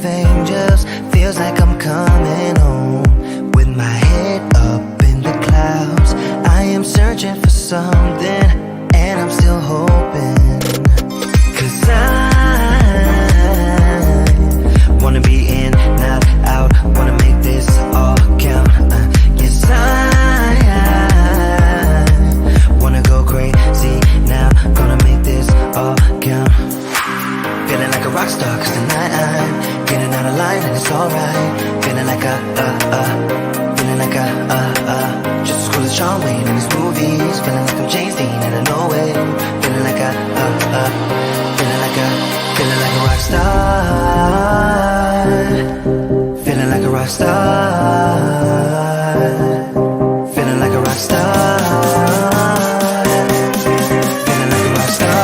of angels. Feels like I'm coming home. With my head up in the clouds, I am searching for something, and I'm still hoping. 'Cause I wanna be in, not out. Wanna make this all count. Yes, I wanna go crazy now. Gonna make this all count. Feeling like a rock star, 'cause tonight I'm getting out of line and it's alright. Feeling like feeling like just as cool as John Wayne in his movies. Feeling like I'm James Dean and I know it. Feeling like feeling like a rock star. Feeling like a rock star. Feeling like a rock star. Feeling like a rock star.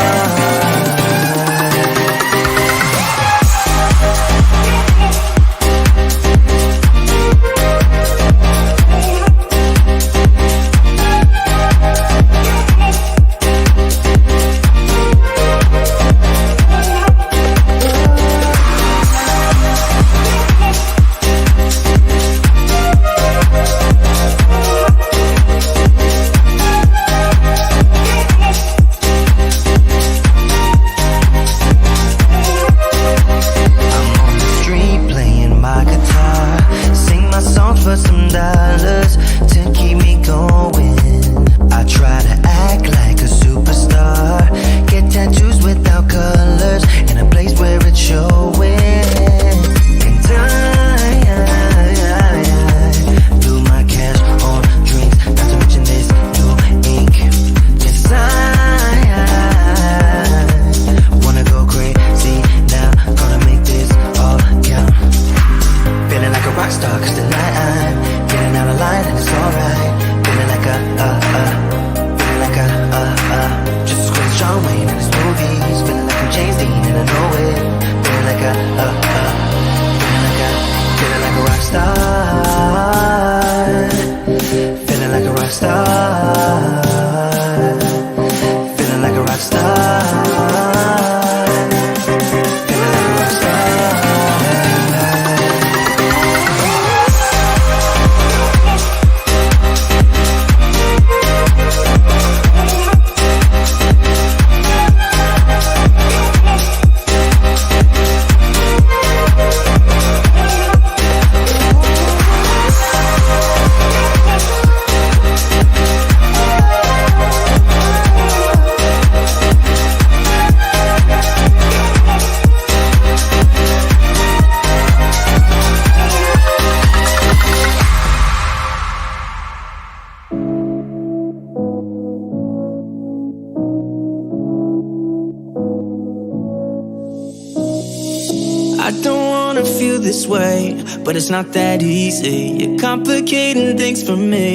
But it's not that easy. You're complicating things for me.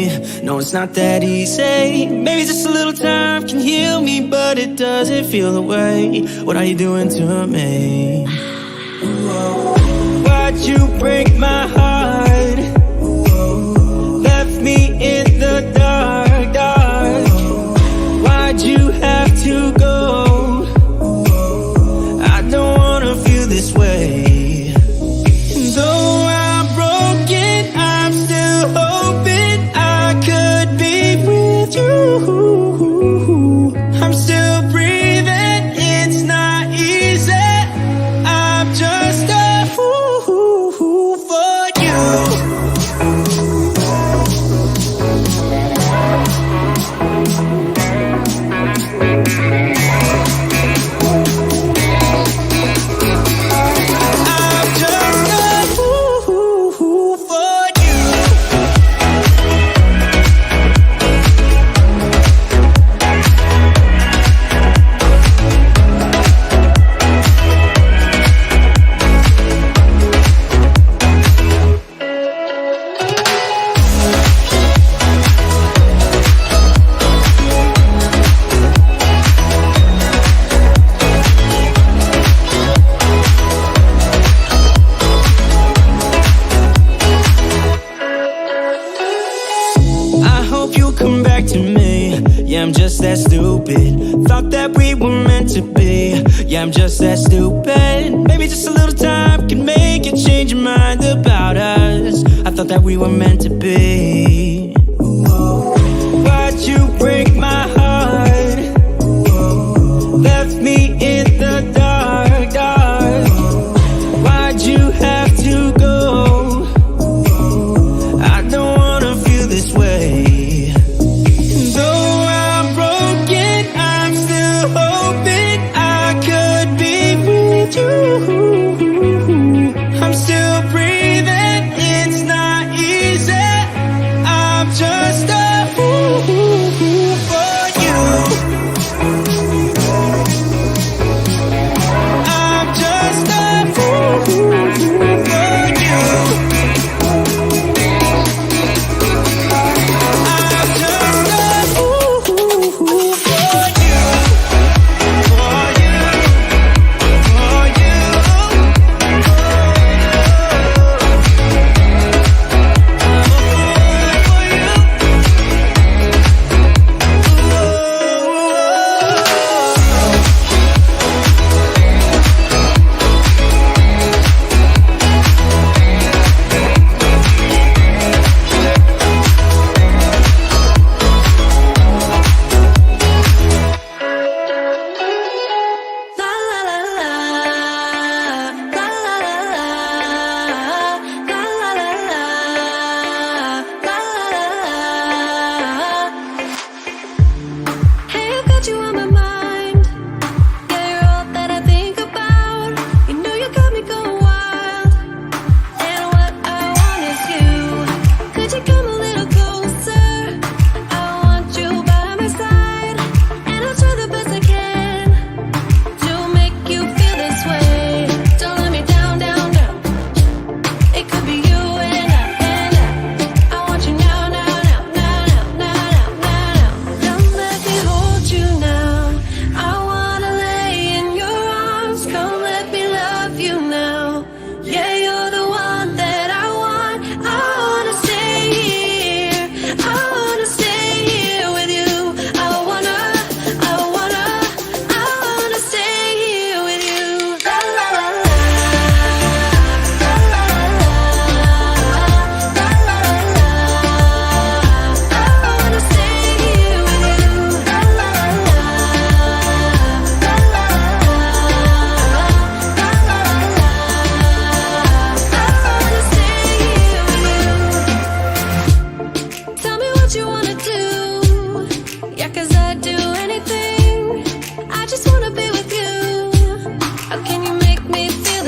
No, it's not that easy. Maybe just a little time can heal me, but it doesn't feel the way. What are you doing to me? Why'd you break my heart? Left me in the dark, dark. Why'd you have to go? I don't wanna feel this way. I'm still breathing, it's not easy. I'm just a fool for you. I'm just that stupid. Thought that we were meant to be. Yeah, I'm just that stupid. Maybe just a little time can make it change your mind about us. I thought that we were meant to be. Why'd you break my heart? Left me in the dark, dark. Why'd you have to go? I don't wanna feel this way. Though I'm broken, I'm still hoping I could be with you. I'm still breathing, it's not easy. I'm just a fool for you. I'm just a fool for you. I'm just a fool for you. For you.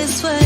For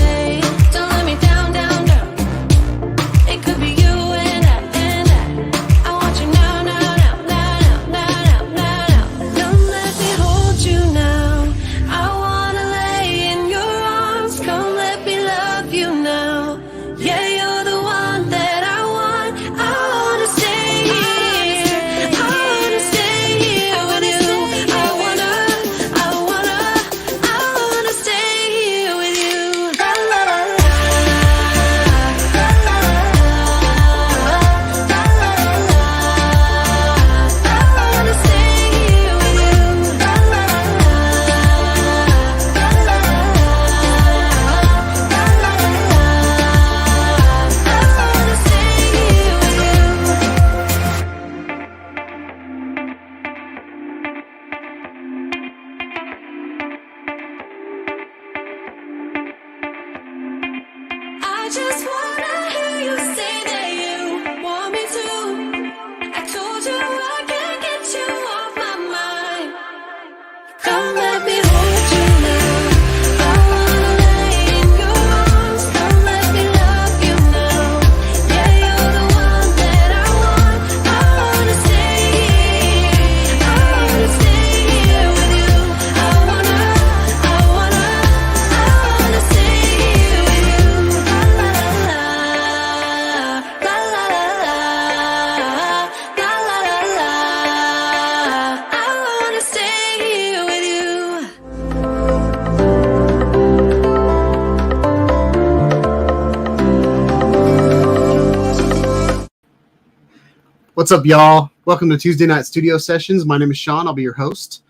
What's up, y'all? Welcome to Tuesday Night Studio Sessions. My name is Sean. I'll be your host.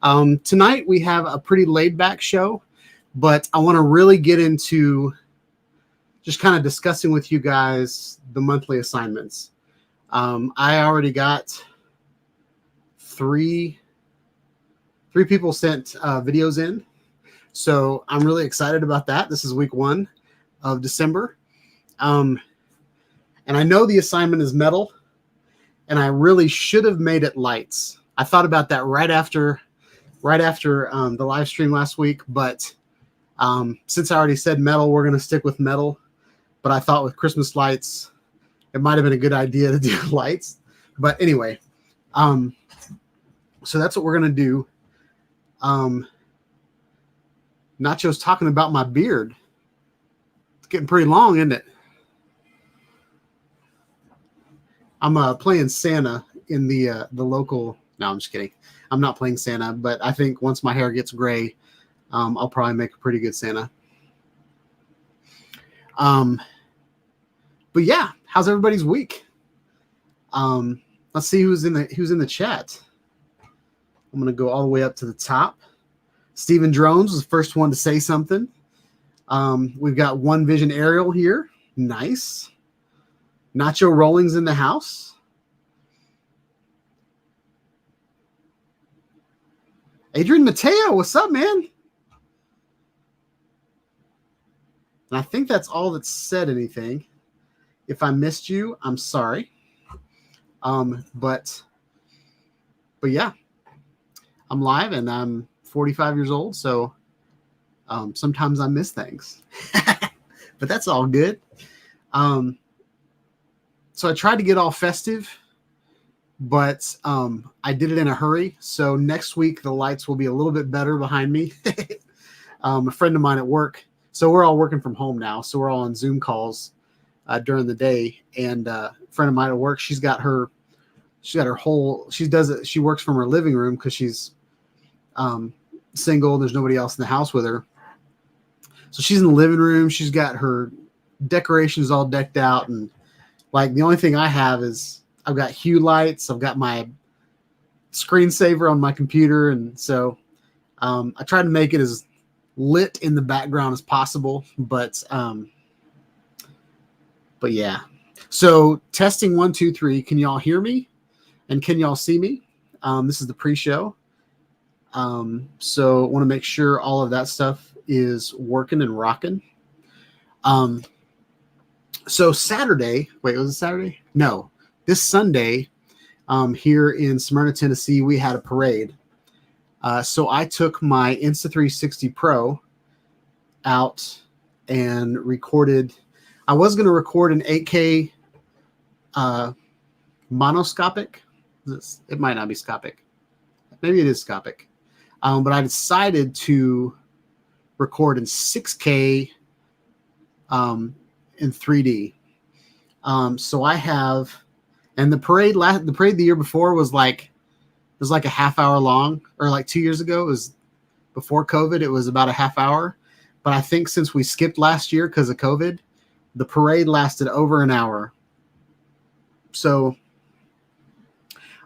Tonight we have a pretty laid-back show, but I want to really get into just kind of discussing with you guys the monthly assignments. I already got three people sent videos in. So I'm really excited about that. This is week 1 of December. And I know the assignment is metal, and I really should have made it lights. I thought about that right after the live stream last week, but since I already said metal, we're going to stick with metal. But I thought with Christmas lights, it might have been a good idea to do lights. But anyway, so that's what we're going to do. Nacho's talking about my beard. It's getting pretty long, isn't it? I'm playing Santa in the local. No, I'm just kidding. I'm not playing Santa, but I think once my hair gets gray, I'll probably make a pretty good Santa. But yeah, how's everybody's week? Let's see who's in the chat. I'm gonna go all the way up to the top. Steven Drones was the first one to say something. We've got One Vision Aerial here. Nice. Nacho Rolling's in the house. Adrian Mateo, what's up, man? And I think that's all that's said anything. If I missed you, I'm sorry. But yeah, I'm live and I'm 45 years old, so sometimes I miss things. But that's all good. So I tried to get all festive, but I did it in a hurry. So next week, the lights will be a little bit better behind me. A friend of mine at work. So we're all working from home now. So we're all on Zoom calls during the day. And a friend of mine at work, she works from her living room because she's single. There's nobody else in the house with her. So she's in the living room. She's got her decorations all decked out. And like the only thing I have is I've got hue lights. I've got my screensaver on my computer. And so I tried to make it as lit in the background as possible. But yeah. So testing 1, 2, 3. Can y'all hear me? And can y'all see me? This is the pre-show. So I want to make sure all of that stuff is working and rocking. So Saturday, wait, was it Saturday? No, this Sunday, here in Smyrna, Tennessee, we had a parade. So I took my Insta360 Pro out and recorded. I was going to record an 8K monoscopic. It might not be scopic. Maybe it is scopic. But I decided to record in 6K in 3D. So I have, and the parade the year before was like a half hour long, or like 2 years ago, it was before COVID, it was about a half hour. But I think since we skipped last year because of COVID, the parade lasted over an hour. So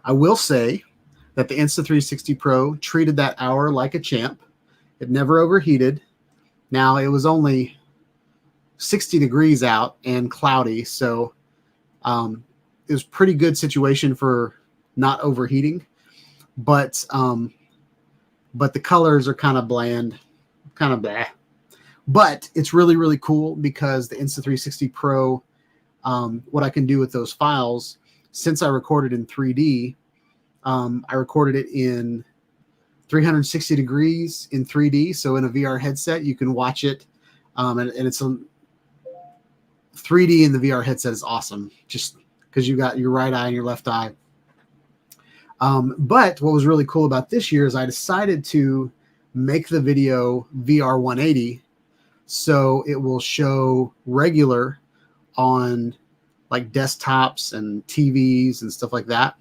I will say that the Insta360 Pro treated that hour like a champ. It never overheated. Now, it was only 60 degrees out and cloudy, so it was a pretty good situation for not overheating. But the colors are kind of bland, kind of blah. But it's really, really cool because the Insta360 Pro, what I can do with those files, since I recorded in 3D, I recorded it in 360 degrees in 3D. So in a VR headset, you can watch it. And it's a 3D in the VR headset is awesome, just because you got your right eye and your left eye. But what was really cool about this year is I decided to make the video VR 180. So it will show regular on like desktops and TVs and stuff like that.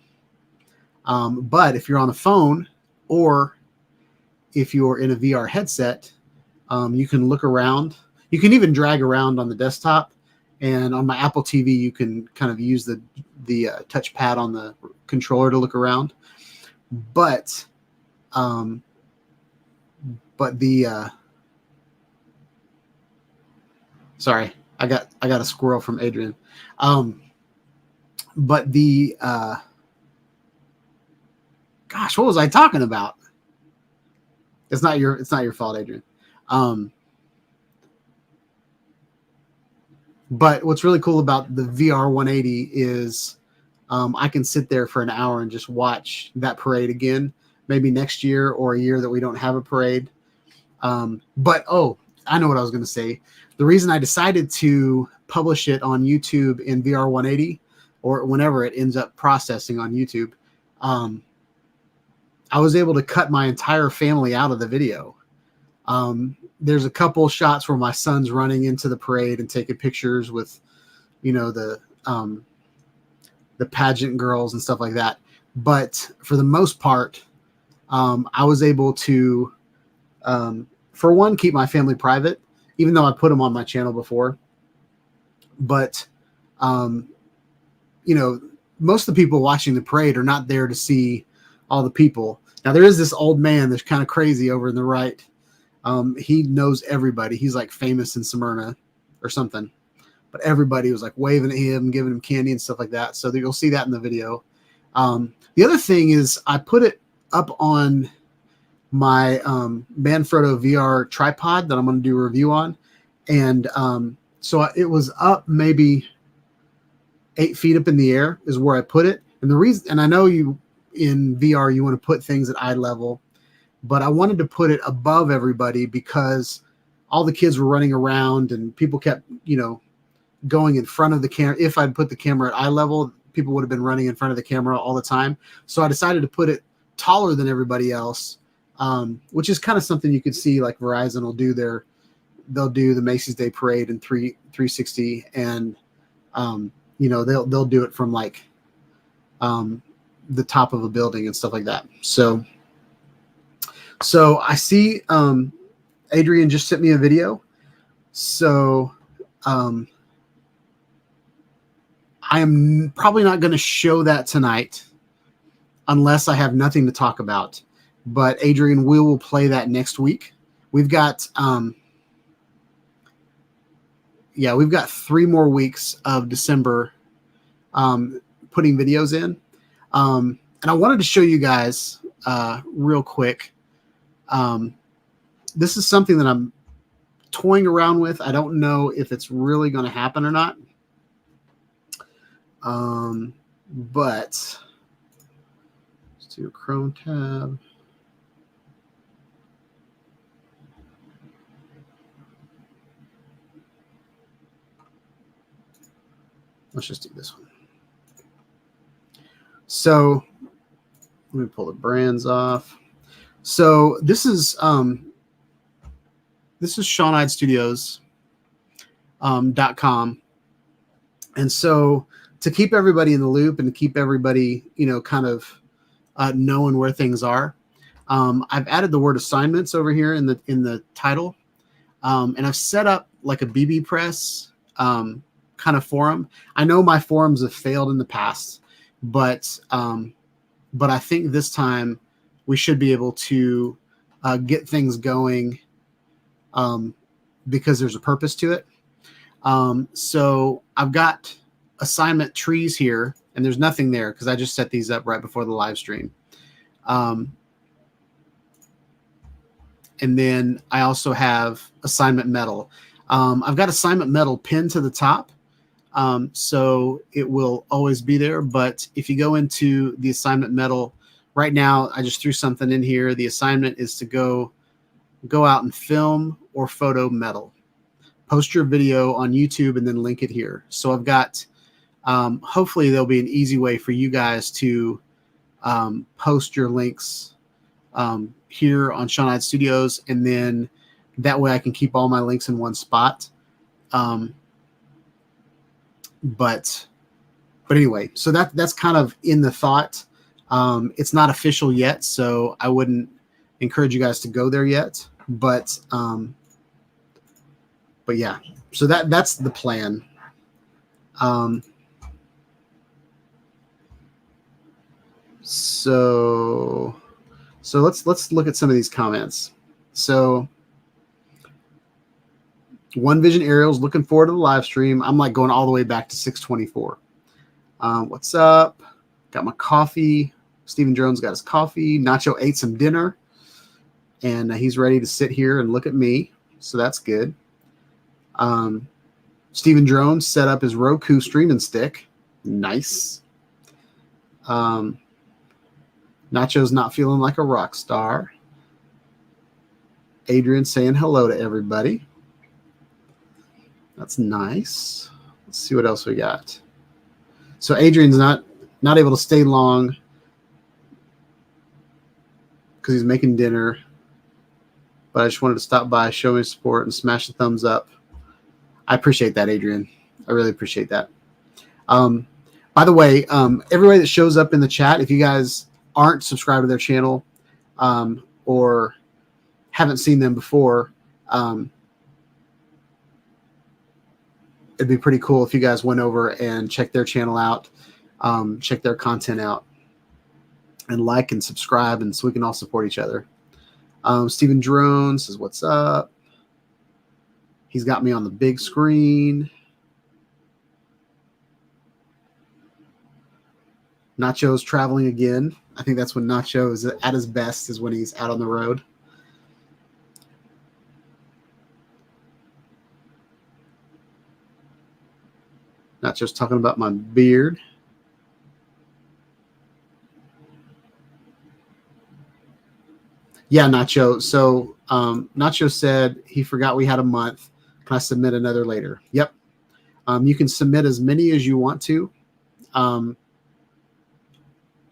But if you're on a phone or if you're in a VR headset, you can look around. You can even drag around on the desktop, and on my Apple TV, you can kind of use the touchpad on the controller to look around. But sorry, I got a squirrel from Adrian. But the gosh, what was I talking about? It's not your fault, Adrian. But what's really cool about the VR 180 is I can sit there for an hour and just watch that parade again, maybe next year or a year that we don't have a parade. But I know what I was going to say. The reason I decided to publish it on YouTube in VR 180, or whenever it ends up processing on YouTube, I was able to cut my entire family out of the video. There's a couple shots where my son's running into the parade and taking pictures with, the pageant girls and stuff like that. But for the most part, I was able to, for one, keep my family private, even though I put them on my channel before. But, most of the people watching the parade are not there to see all the people. Now, there is this old man that's kind of crazy over in the right. He knows everybody. He's like famous in Smyrna or something. But everybody was like waving at him, giving him candy and stuff like that. So you'll see that in the video. The other thing is I put it up on my Manfrotto VR tripod that I'm going to do a review on. And so it was up maybe 8 feet up in the air is where I put it. And the reason, and I know you in VR, you want to put things at eye level, but I wanted to put it above everybody because all the kids were running around and people kept, going in front of the camera. If I'd put the camera at eye level, people would have been running in front of the camera all the time. So I decided to put it taller than everybody else, which is kind of something you could see like Verizon will do they'll do the Macy's Day Parade in 360 and, they'll do it from like the top of a building and stuff like that. So I see Adrian just sent me a video. So I am probably not going to show that tonight unless I have nothing to talk about. But Adrian, we will play that next week. We've got we've got 3 more weeks of December putting videos in. And I wanted to show you guys real quick. This is something that I'm toying around with. I don't know if it's really going to happen or not. But let's do a Chrome tab. Let's just do this one. So let me pull the brands off. So this is SeanHydeStudios.com. And so to keep everybody in the loop and to keep everybody, kind of knowing where things are, I've added the word assignments over here in the title. And I've set up like a BB Press kind of forum. I know my forums have failed in the past, but I think this time we should be able to get things going because there's a purpose to it. So I've got assignment trees here, and there's nothing there because I just set these up right before the live stream. And then I also have assignment metal. I've got assignment metal pinned to the top. So it will always be there. But if you go into the assignment metal right now, I just threw something in here. The assignment is to go out and film or photo metal, post your video on YouTube and then link it here. So I've got, hopefully there'll be an easy way for you guys to, post your links, here on Sean Hyde Studios. And then that way I can keep all my links in one spot. But anyway, so that's kind of in the thought. It's not official yet, so I wouldn't encourage you guys to go there yet. But yeah, so that's the plan. So let's look at some of these comments. So One Vision Aerials, looking forward to the live stream. I'm like going all the way back to 624. What's up? Got my coffee. Stephen Jones got his coffee. Nacho ate some dinner, and he's ready to sit here and look at me. So that's good. Stephen Jones set up his Roku streaming stick. Nice. Nacho's not feeling like a rock star. Adrian saying hello to everybody. That's nice. Let's see what else we got. So Adrian's not able to stay long because he's making dinner. But I just wanted to stop by, show me support, and smash the thumbs up. I appreciate that, Adrian. I really appreciate that. By the way, everybody that shows up in the chat, if you guys aren't subscribed to their channel or haven't seen them before, it'd be pretty cool if you guys went over and checked their channel out, check their content out, and like and subscribe, and so we can all support each other. Stephen Drone says, what's up? He's got me on the big screen. Nacho's traveling again. I think that's when Nacho is at his best, is when he's out on the road. Nacho's talking about my beard. Yeah, Nacho. So Nacho said he forgot we had a month. Can I submit another later? Yep. You can submit as many as you want to.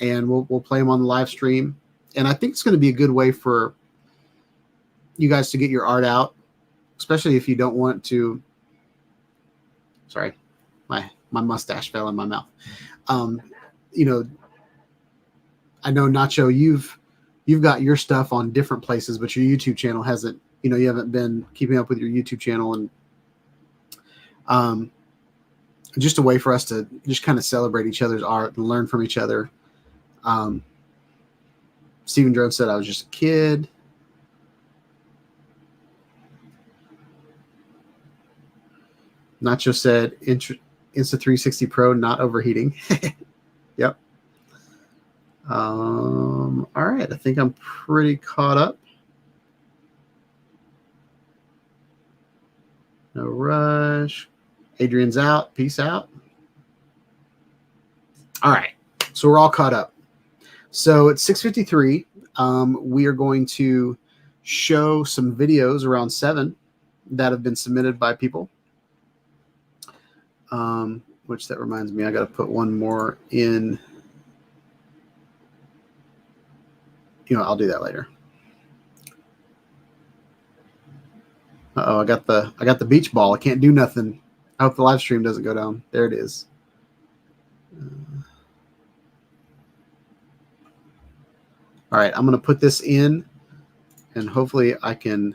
And we'll play them on the live stream. And I think it's going to be a good way for you guys to get your art out, especially if you don't want to. Sorry, my mustache fell in my mouth. You know, I know, Nacho, you've got your stuff on different places, but your YouTube channel hasn't. You know, you haven't been keeping up with your YouTube channel, and just a way for us to just kind of celebrate each other's art and learn from each other. Stephen Drone said I was just a kid. Nacho said Insta360 Pro not overheating. Yep. All right. I think I'm pretty caught up. No rush. Adrian's out. Peace out. All right. So we're all caught up. So it's 6:53. We are going to show some videos around 7 that have been submitted by people. Which that reminds me, I got to put one more in. You know, I'll do that later. Uh-oh, I got the beach ball. I can't do nothing. I hope the live stream doesn't go down. There it is. All right, I'm going to put this in, and hopefully I can.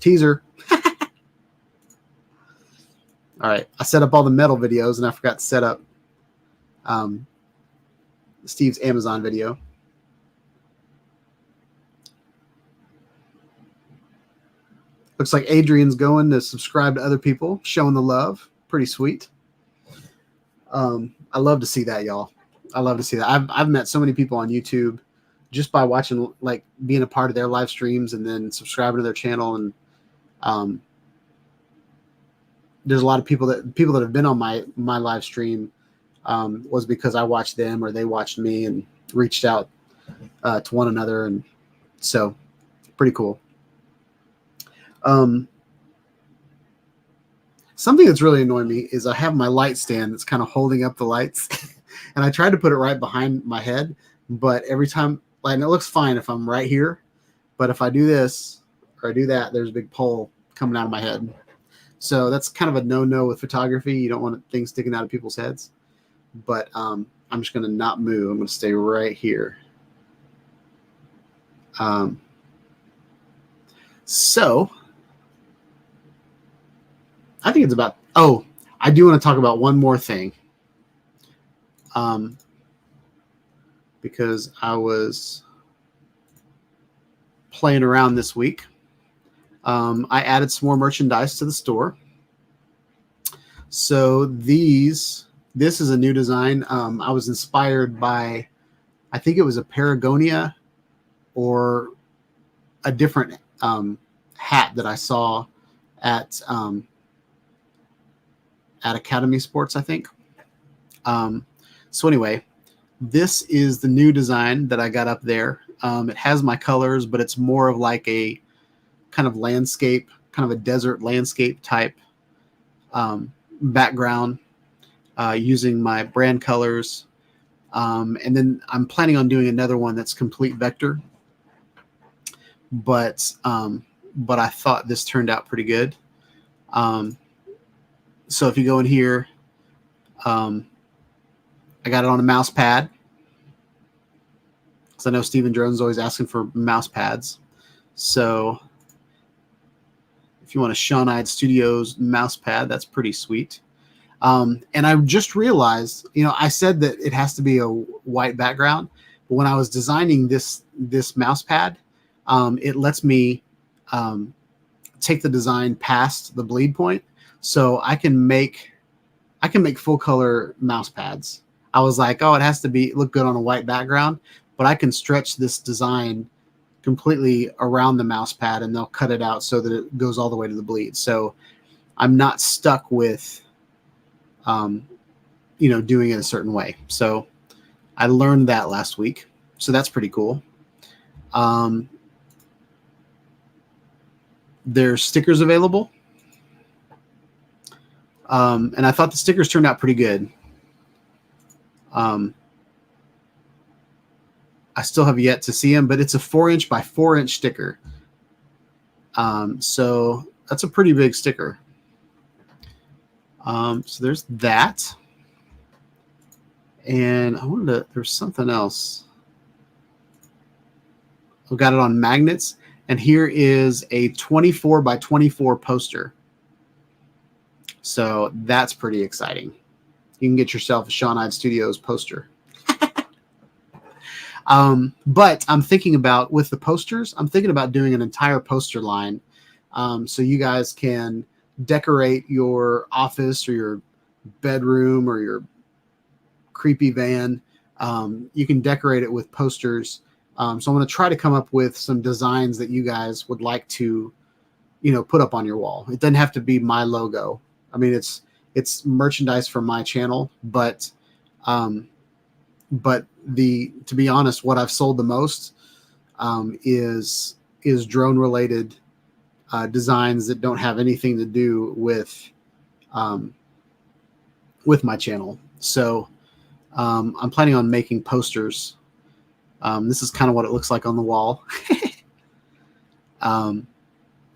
Teaser. All right, I set up all the metal videos, and I forgot to set up Steve's Amazon video. Looks like Adrian's going to subscribe to other people, showing the love. Pretty sweet. I love to see that, y'all. I love to see that. I've met so many people on YouTube just by watching, like, being a part of their live streams and then subscribing to their channel. And there's a lot of people that have been on my live stream was because I watched them or they watched me and reached out to one another. And so pretty cool. Something that's really annoying me is I have my light stand that's kind of holding up the lights. And I tried to put it right behind my head, but every time, like, and it looks fine if I'm right here, but if I do this or I do that, there's a big pole coming out of my head. So that's kind of a no-no with photography. You don't want things sticking out of people's heads. But I'm just going to not move. I'm going to stay right here. So I think it's about, oh, I do want to talk about one more thing. Because I was playing around this week. I added some more merchandise to the store. So this is a new design. I was inspired by, I think it was a Paragonia or a different hat that I saw at Academy Sports, I think. So anyway, this is the new design that I got up there. It has my colors, but it's more of like a kind of landscape, kind of a desert landscape type background using my brand colors. And then I'm planning on doing another one that's complete vector. But I thought this turned out pretty good. So if you go in here, I got it on a mouse pad. Because I know Stephen Drone's always asking for mouse pads. So if you want a Sean-Eyed Studios mouse pad, that's pretty sweet. And I just realized, I said that it has to be a white background, but when I was designing this mouse pad, it lets me take the design past the bleed point, so I can make full color mouse pads. I was like, oh, it has to look good on a white background, but I can stretch this design completely around the mouse pad, and they'll cut it out so that it goes all the way to the bleed. So I'm not stuck with doing it a certain way. So I learned that last week. So that's pretty cool. There's stickers available. And I thought the stickers turned out pretty good. I still have yet to see them, but it's a 4-inch by 4-inch sticker. So that's a pretty big sticker. So there's that. And there's something else. I've got it on magnets. And here is a 24 by 24 poster. So that's pretty exciting. You can get yourself a Sean-Eyed Studios poster. But I'm thinking about, with the posters, I'm thinking about doing an entire poster line. So you guys can decorate your office or your bedroom or your creepy van. You can decorate it with posters. So I'm going to try to come up with some designs that you guys would like to, put up on your wall. It doesn't have to be my logo. I mean, it's merchandise from my channel, but to be honest, what I've sold the most is drone related designs that don't have anything to do with my channel. So I'm planning on making posters. This is kind of what it looks like on the wall.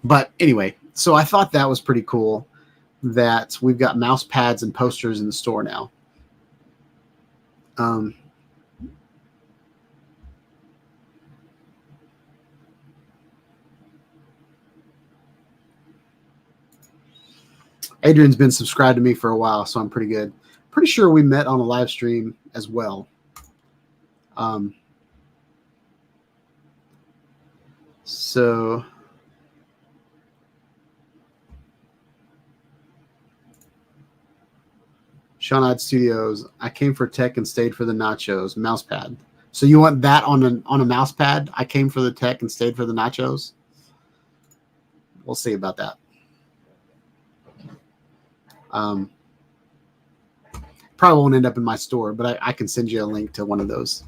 But anyway, so I thought that was pretty cool that we've got mouse pads and posters in the store now. Adrian's been subscribed to me for a while, so I'm pretty good. Pretty sure we met on a live stream as well. So Sean-Eyed Studios, I came for tech and stayed for the nachos. Mouse pad. So you want that on a mouse pad? I came for the tech and stayed for the nachos? We'll see about that. Probably won't end up in my store, but I can send you a link to one of those.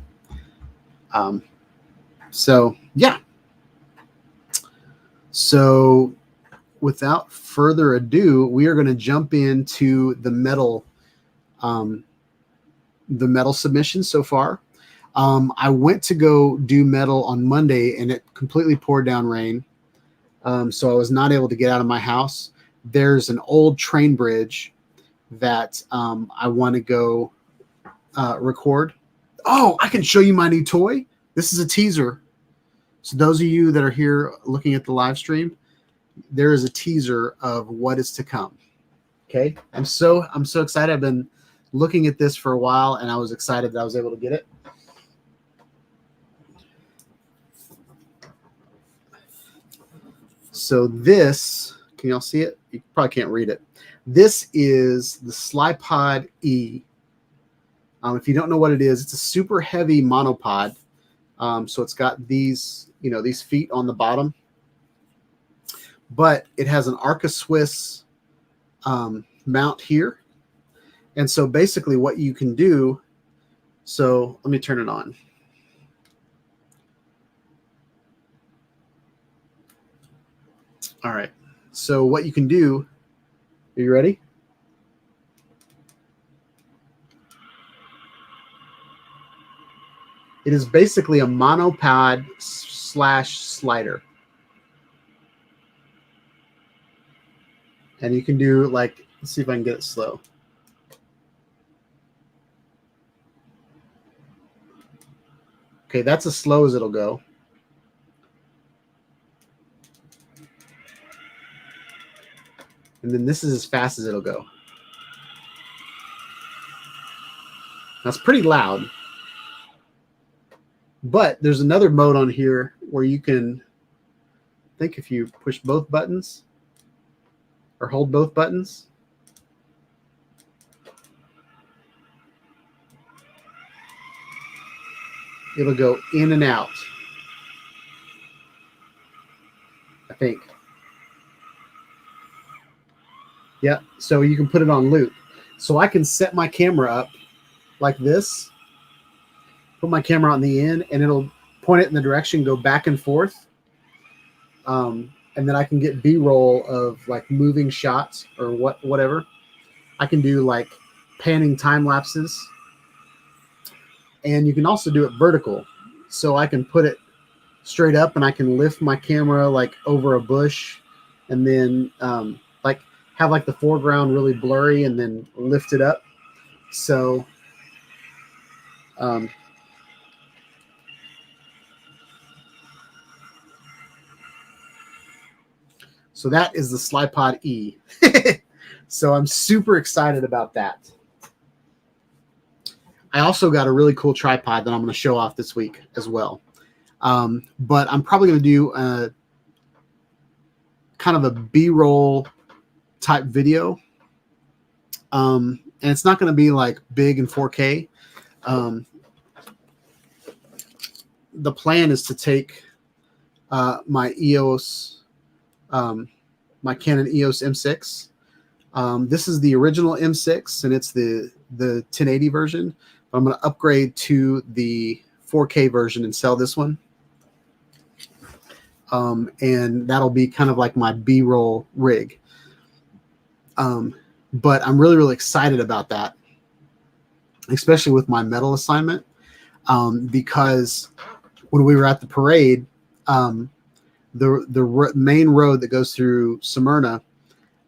So yeah. So without further ado, we are going to jump into the metal submission so far. I went to go do metal on Monday and it completely poured down rain. So I was not able to get out of my house. There's an old train bridge that I want to go record. Oh, I can show you my new toy. This is a teaser. So those of you that are here looking at the live stream, there is a teaser of what is to come. Okay. I'm so excited. I've been looking at this for a while and I was excited that I was able to get it. So this, can y'all see it? You probably can't read it. This is the Slipod E. If you don't know what it is, it's a super heavy monopod. So it's got these, these feet on the bottom, but it has an Arca Swiss mount here. And so basically what you can do, so let me turn it on. All right. So what you can do, are you ready? It is basically a monopod / slider. And you can do like, let's see if I can get it slow. Okay, that's as slow as it'll go. And then this is as fast as it'll go. That's pretty loud. But there's another mode on here where you can, I think if you push both buttons or hold both buttons, it'll go in and out, I think. Yeah, so you can put it on loop. So I can set my camera up like this, put my camera on the end, and it'll point it in the direction, go back and forth. And then I can get B-roll of like moving shots or whatever. I can do like panning time lapses. And you can also do it vertical. So I can put it straight up and I can lift my camera like over a bush and then like have like the foreground really blurry and then lift it up. So so that is the Slipod E. So I'm super excited about that. I also got a really cool tripod that I'm going to show off this week as well. But I'm probably going to do a kind of a B-roll type video. And it's not going to be like big in 4K. The plan is to take my EOS, my Canon EOS M6. This is the original M6 and it's the 1080 version. I'm going to upgrade to the 4K version and sell this one. And that'll be kind of like my B-roll rig. But I'm really, really excited about that, especially with my medal assignment, because when we were at the parade, the main road that goes through Smyrna,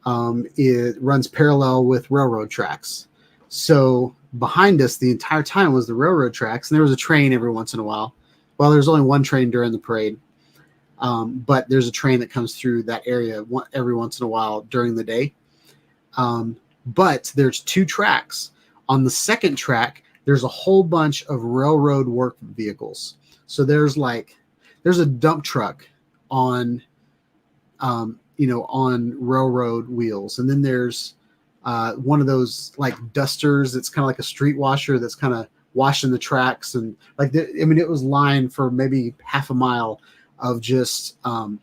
it runs parallel with railroad tracks. So behind us the entire time was the railroad tracks, and there was a train every once in a while. Well, there's only one train during the parade, but there's a train that comes through that area every once in a while during the day. But there's two tracks. On the second track, there's a whole bunch of railroad work vehicles. So there's a dump truck on, on railroad wheels. And then there's one of those like dusters. It's kind of like a street washer that's kind of washing the tracks. And it was lined for maybe half a mile of just, all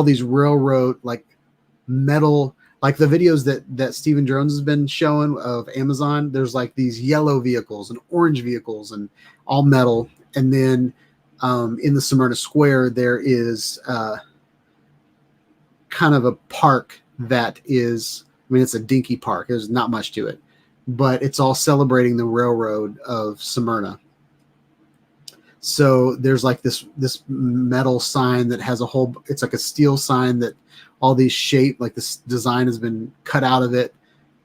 these railroad, like metal, like the videos that Stephen Jones has been showing of Amazon. There's like these yellow vehicles and orange vehicles and all metal. And then in the Smyrna Square, there is kind of a park that is, it's a dinky park. There's not much to it, but it's all celebrating the railroad of Smyrna. So there's like this metal sign that has it's like a steel sign that all these shape, like this design has been cut out of it.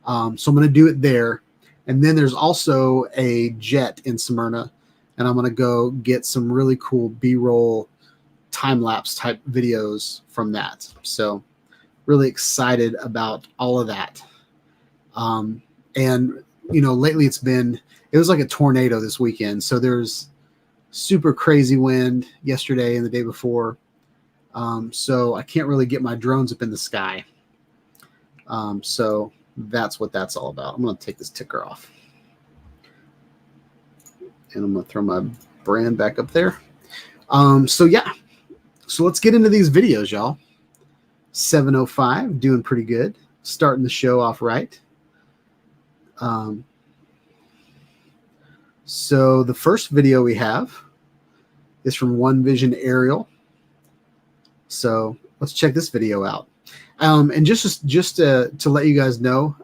So I'm going to do it there. And then there's also a jet in Smyrna, and I'm going to go get some really cool B-roll time-lapse type videos from that. So really excited about all of that. And, lately it was like a tornado this weekend. So there's super crazy wind yesterday and the day before. So I can't really get my drones up in the sky. So that's what that's all about. I'm going to take this ticker off. And I'm going to throw my brand back up there. So yeah. So let's get into these videos, y'all. 7:05, doing pretty good. Starting the show off right. So the first video we have is from One Vision Aerial. So let's check this video out. And just to let you guys know,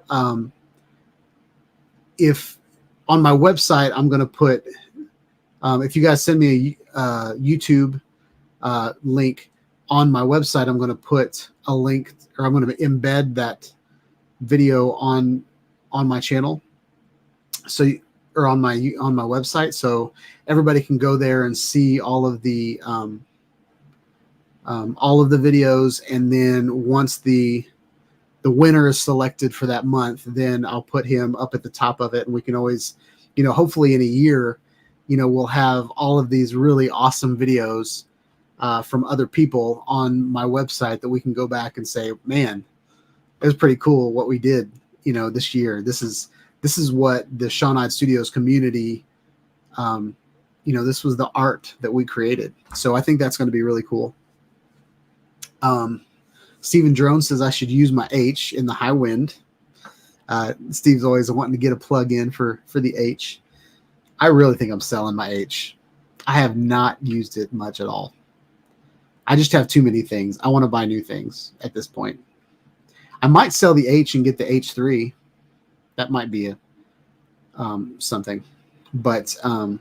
if on my website, I'm going to put, if you guys send me a YouTube link on my website, I'm going to put a link, or I'm going to embed that video on my channel. So, or on my website, so everybody can go there and see all of the videos. And then once the winner is selected for that month, then I'll put him up at the top of it, and we can always, hopefully in a year, we'll have all of these really awesome videos from other people on my website that we can go back and say, man, it was pretty cool what we did, this year. This is what the Shawnide Studios community, this was the art that we created. So I think that's going to be really cool. Steven Drone says I should use my H in the high wind. Steve's always wanting to get a plug in for the H. I really think I'm selling my H. I have not used it much at all. I just have too many things. I want to buy new things at this point. I might sell the H and get the H3. That might be a something. But all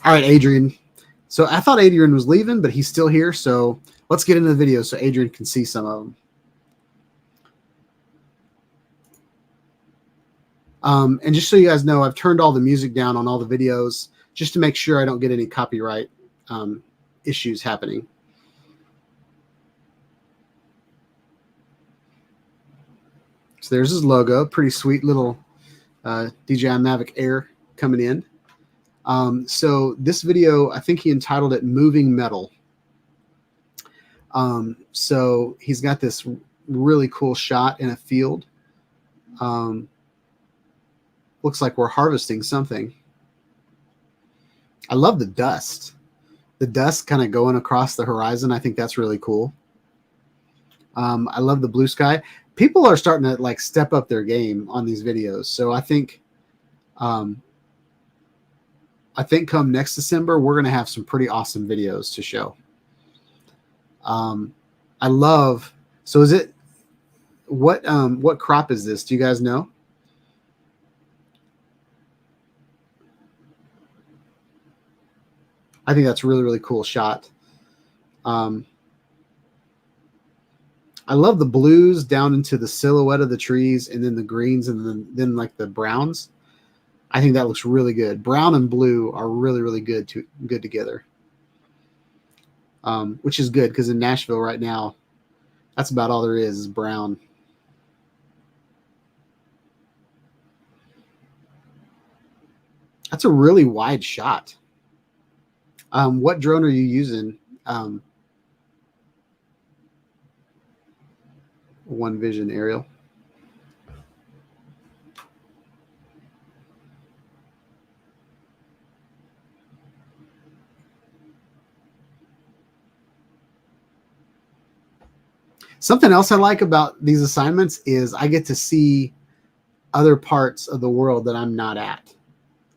right, Adrian. So I thought Adrian was leaving, but he's still here. So let's get into the video so Adrian can see some of them. And just so you guys know, I've turned all the music down on all the videos just to make sure I don't get any copyright issues happening. So there's his logo. Pretty sweet little DJI Mavic Air coming in. So this video, I think he entitled it Moving Metal. So he's got this really cool shot in a field. Looks like we're harvesting something. I love the dust. The dust kind of going across the horizon. I think that's really cool. I love the blue sky. People are starting to like step up their game on these videos. So I think come next December, we're going to have some pretty awesome videos to show. I love, so is it, what crop is this? Do you guys know? I think that's a really, really cool shot. I love the blues down into the silhouette of the trees, and then the greens, and then like the browns. I think that looks really good. Brown and blue are really, really good together. Which is good because in Nashville right now, that's about all there is brown. That's a really wide shot. What drone are you using? One Vision Aerial. Something else I like about these assignments is I get to see other parts of the world that I'm not at.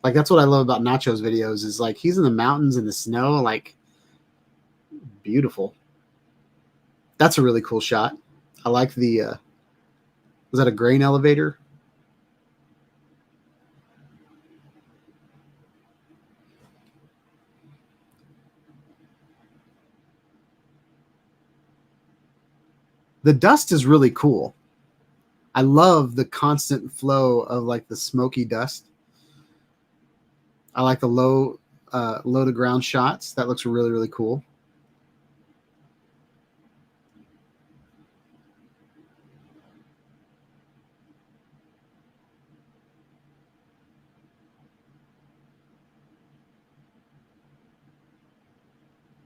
Like, that's what I love about Nacho's videos, is like he's in the mountains in the snow, like beautiful. That's a really cool shot. I like the, was that a grain elevator? The dust is really cool. I love the constant flow of like the smoky dust. I like the low to ground shots. That looks really, really cool.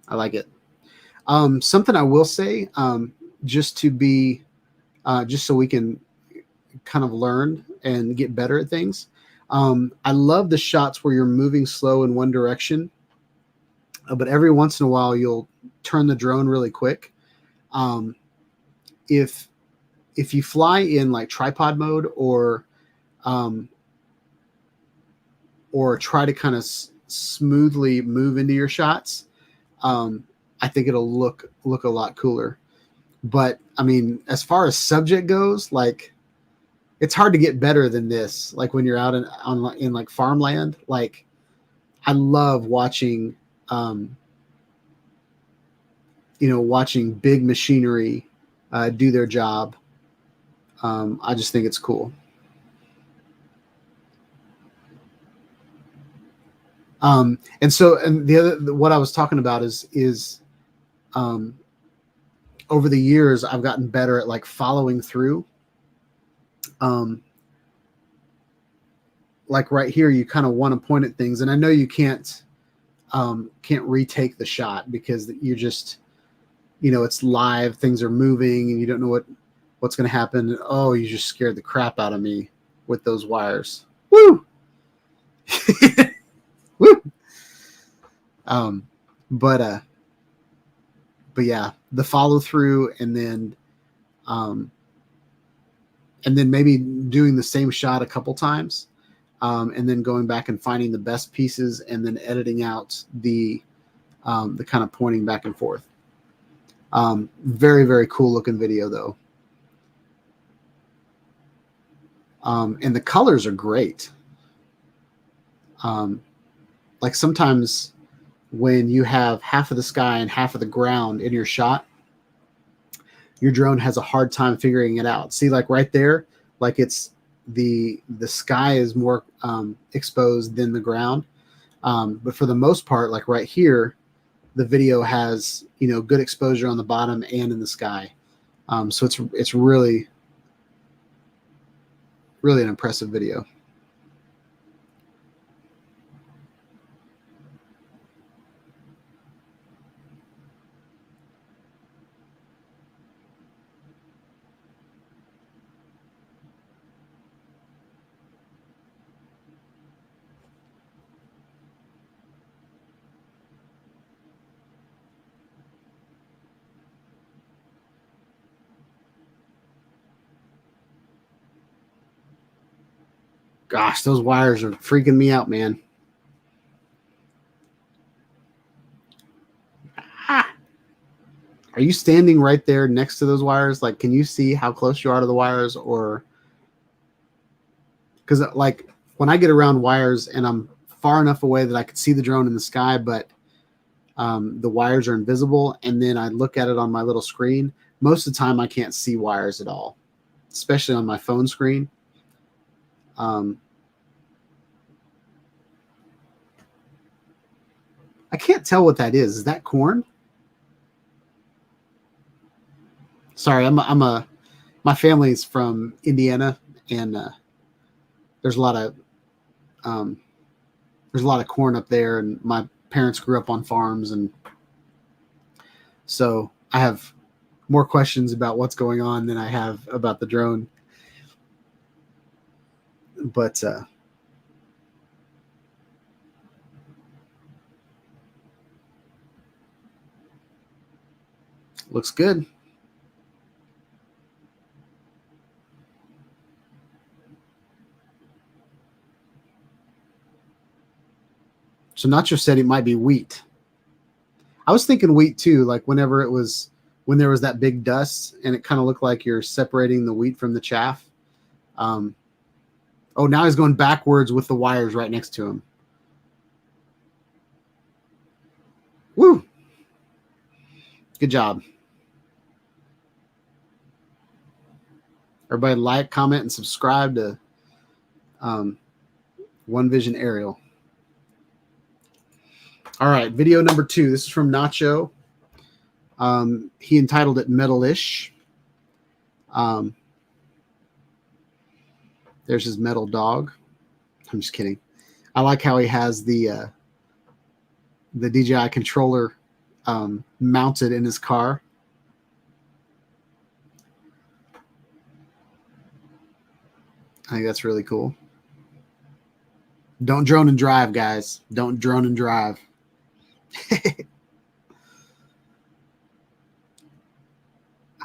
I like it. Something I will say, just to be, just so we can kind of learn and get better at things. I love the shots where you're moving slow in one direction, but every once in a while you'll turn the drone really quick. Um, if you fly in like tripod mode um, or try to kind of smoothly move into your shots, I think it'll look a lot cooler. But I mean, as far as subject goes, like it's hard to get better than this. Like when you're out in like farmland, like I love watching, watching big machinery do their job. I just think it's cool. And the other, what I was talking about is over the years, I've gotten better at like following through. Like right here, you kind of want to point at things, and I know you can't retake the shot because you're just, it's live, things are moving, and you don't know what's going to happen. Oh, you just scared the crap out of me with those wires. Woo! Woo! But yeah, the follow through, and then maybe doing the same shot a couple times, and then going back and finding the best pieces, and then editing out the kind of pointing back and forth. Very, very cool looking video though. And the colors are great. Like sometimes when you have half of the sky and half of the ground in your shot, your drone has a hard time figuring it out. See, like right there, like it's the sky is more exposed than the ground. But for the most part, like right here, the video has, good exposure on the bottom and in the sky. So it's really, really an impressive video. Gosh, those wires are freaking me out, man. Ah. Are you standing right there next to those wires? Like, can you see how close you are to the wires? Or because like when I get around wires and I'm far enough away that I can see the drone in the sky, but the wires are invisible, and then I look at it on my little screen, most of the time I can't see wires at all, especially on my phone screen. I can't tell what that is. Is that corn? Sorry, my family's from Indiana, and there's a lot of corn up there, and my parents grew up on farms, and so I have more questions about what's going on than I have about the drone. But looks good. So Nacho said it might be wheat. I was thinking wheat too, like when there was that big dust and it kind of looked like you're separating the wheat from the chaff. Oh, now he's going backwards with the wires right next to him. Woo! Good job. Everybody like, comment, and subscribe to One Vision Aerial. All right, video number 2. This is from Nacho. He entitled it Metalish. There's his metal dog. I'm just kidding. I like how he has the DJI controller mounted in his car. I think that's really cool. Don't drone and drive, guys. Don't drone and drive.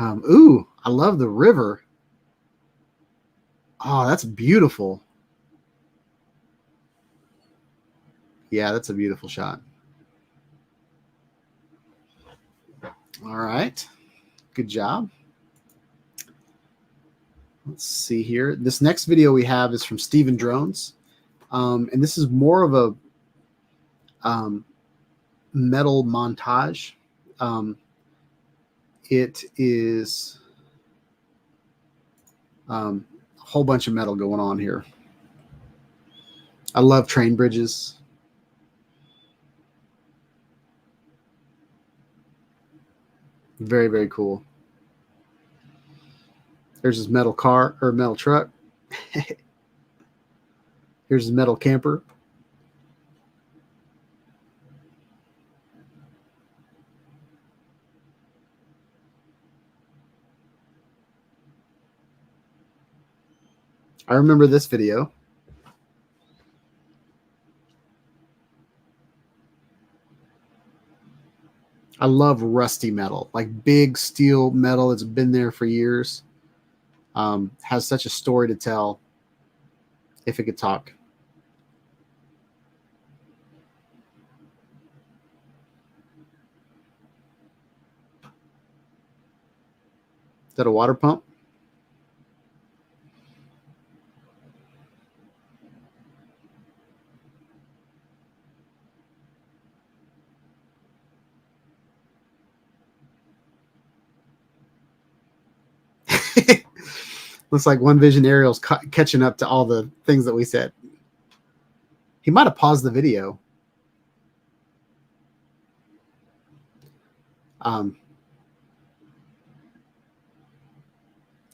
Ooh, I love the river. Oh, that's beautiful. Yeah, that's a beautiful shot. All right. Good job. Let's see here. This next video we have is from Steven Drones. And this is more of a metal montage. It is a whole bunch of metal going on here. I love train bridges. Very, very cool. There's his metal car or metal truck. Here's his metal camper. I remember this video. I love rusty metal, like big steel metal that's been there for years. Has such a story to tell if it could talk. Is that a water pump? Looks like One Vision Aerial's catching up to all the things that we said. He might have paused the video. Ooh,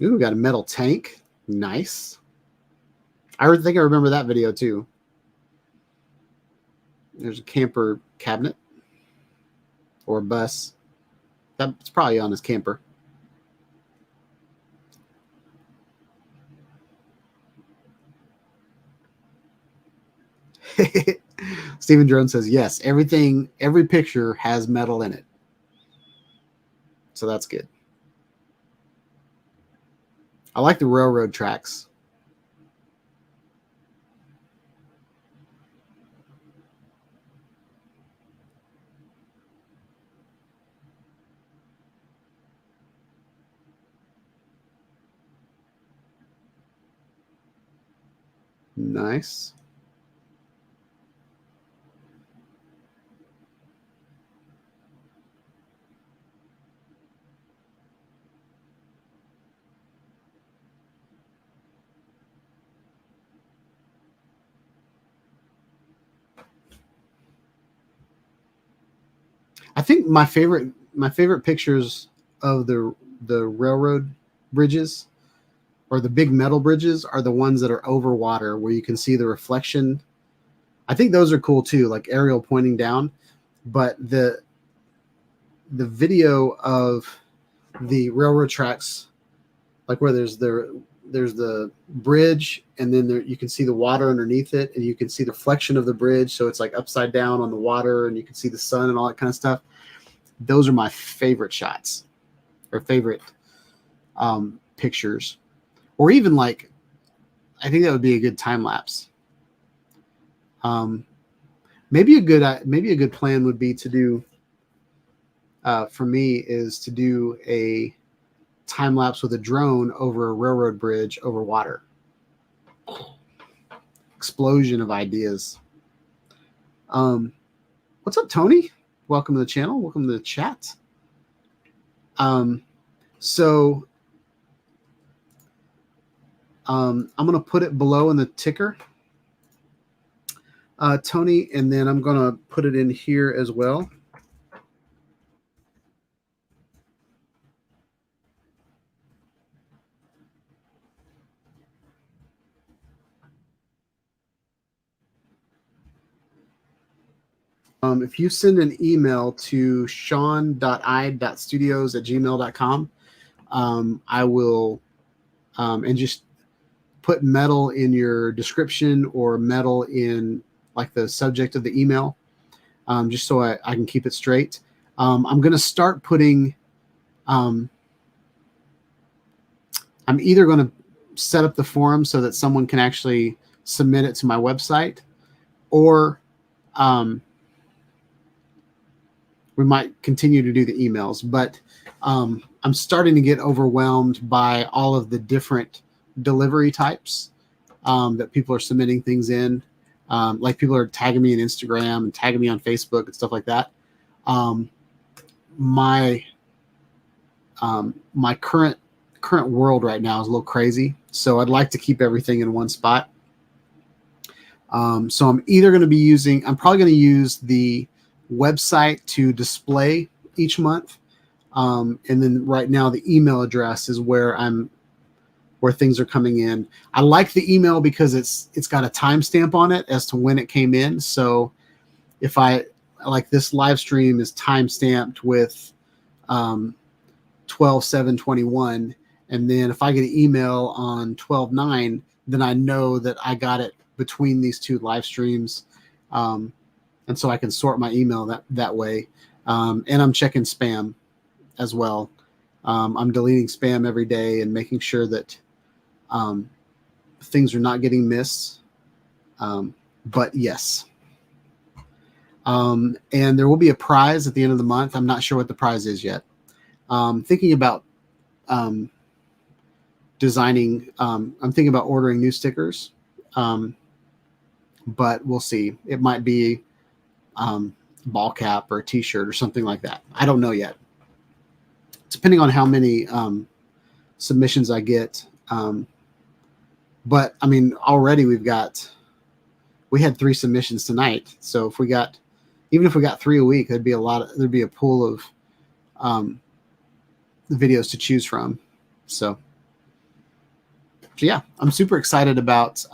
we got a metal tank. Nice. I think I remember that video too. There's a camper cabinet or a bus. That's probably on his camper. Steven Drone says, yes, every picture has metal in it. So that's good. I like the railroad tracks. Nice. I think my favorite pictures of the railroad bridges or the big metal bridges are the ones that are over water where you can see the reflection. I think those are cool too, like aerial pointing down. But the video of the railroad tracks, like where there's the bridge and then you can see the water underneath it and you can see the reflection of the bridge. So it's like upside down on the water and you can see the sun and all that kind of stuff. Those are my favorite shots or favorite pictures, or even like, I think that would be a good time lapse. Maybe a good plan would be to do, for me, is to do a time lapse with a drone over a railroad bridge over water. Explosion of ideas. What's up, Tony? Welcome to the channel. Welcome to the chat. So I'm going to put it below in the ticker, Tony, and then I'm going to put it in here as well. If you send an email to sean.i.studios@gmail.com, I will, and just put metal in your description or metal in like the subject of the email, just so I can keep it straight. I'm going to start putting, I'm either going to set up the forum so that someone can actually submit it to my website, or we might continue to do the emails. But I'm starting to get overwhelmed by all of the different delivery types that people are submitting things in. Like people are tagging me on Instagram and tagging me on Facebook and stuff like that. My current world right now is a little crazy, so I'd like to keep everything in one spot. So I'm either going to be I'm probably going to use the website to display each month, and then right now the email address is where things are coming in. I like the email because it's got a timestamp on it as to when it came in. So if I like, this live stream is timestamped with 12/7/21, and then if I get an email on 12/9, then I know that I got it between these two live streams, and so I can sort my email that way. And I'm checking spam as well. I'm deleting spam every day and making sure that things are not getting missed. But yes. And there will be a prize at the end of the month. I'm not sure what the prize is yet. Thinking about designing, I'm thinking about ordering new stickers, but we'll see. It might be ball cap or a t-shirt or something like that. I don't know yet, depending on how many submissions I get. But I mean, already we had 3 submissions tonight. So even if we got 3 a week, there'd be a pool of videos to choose from. So yeah, I'm super excited about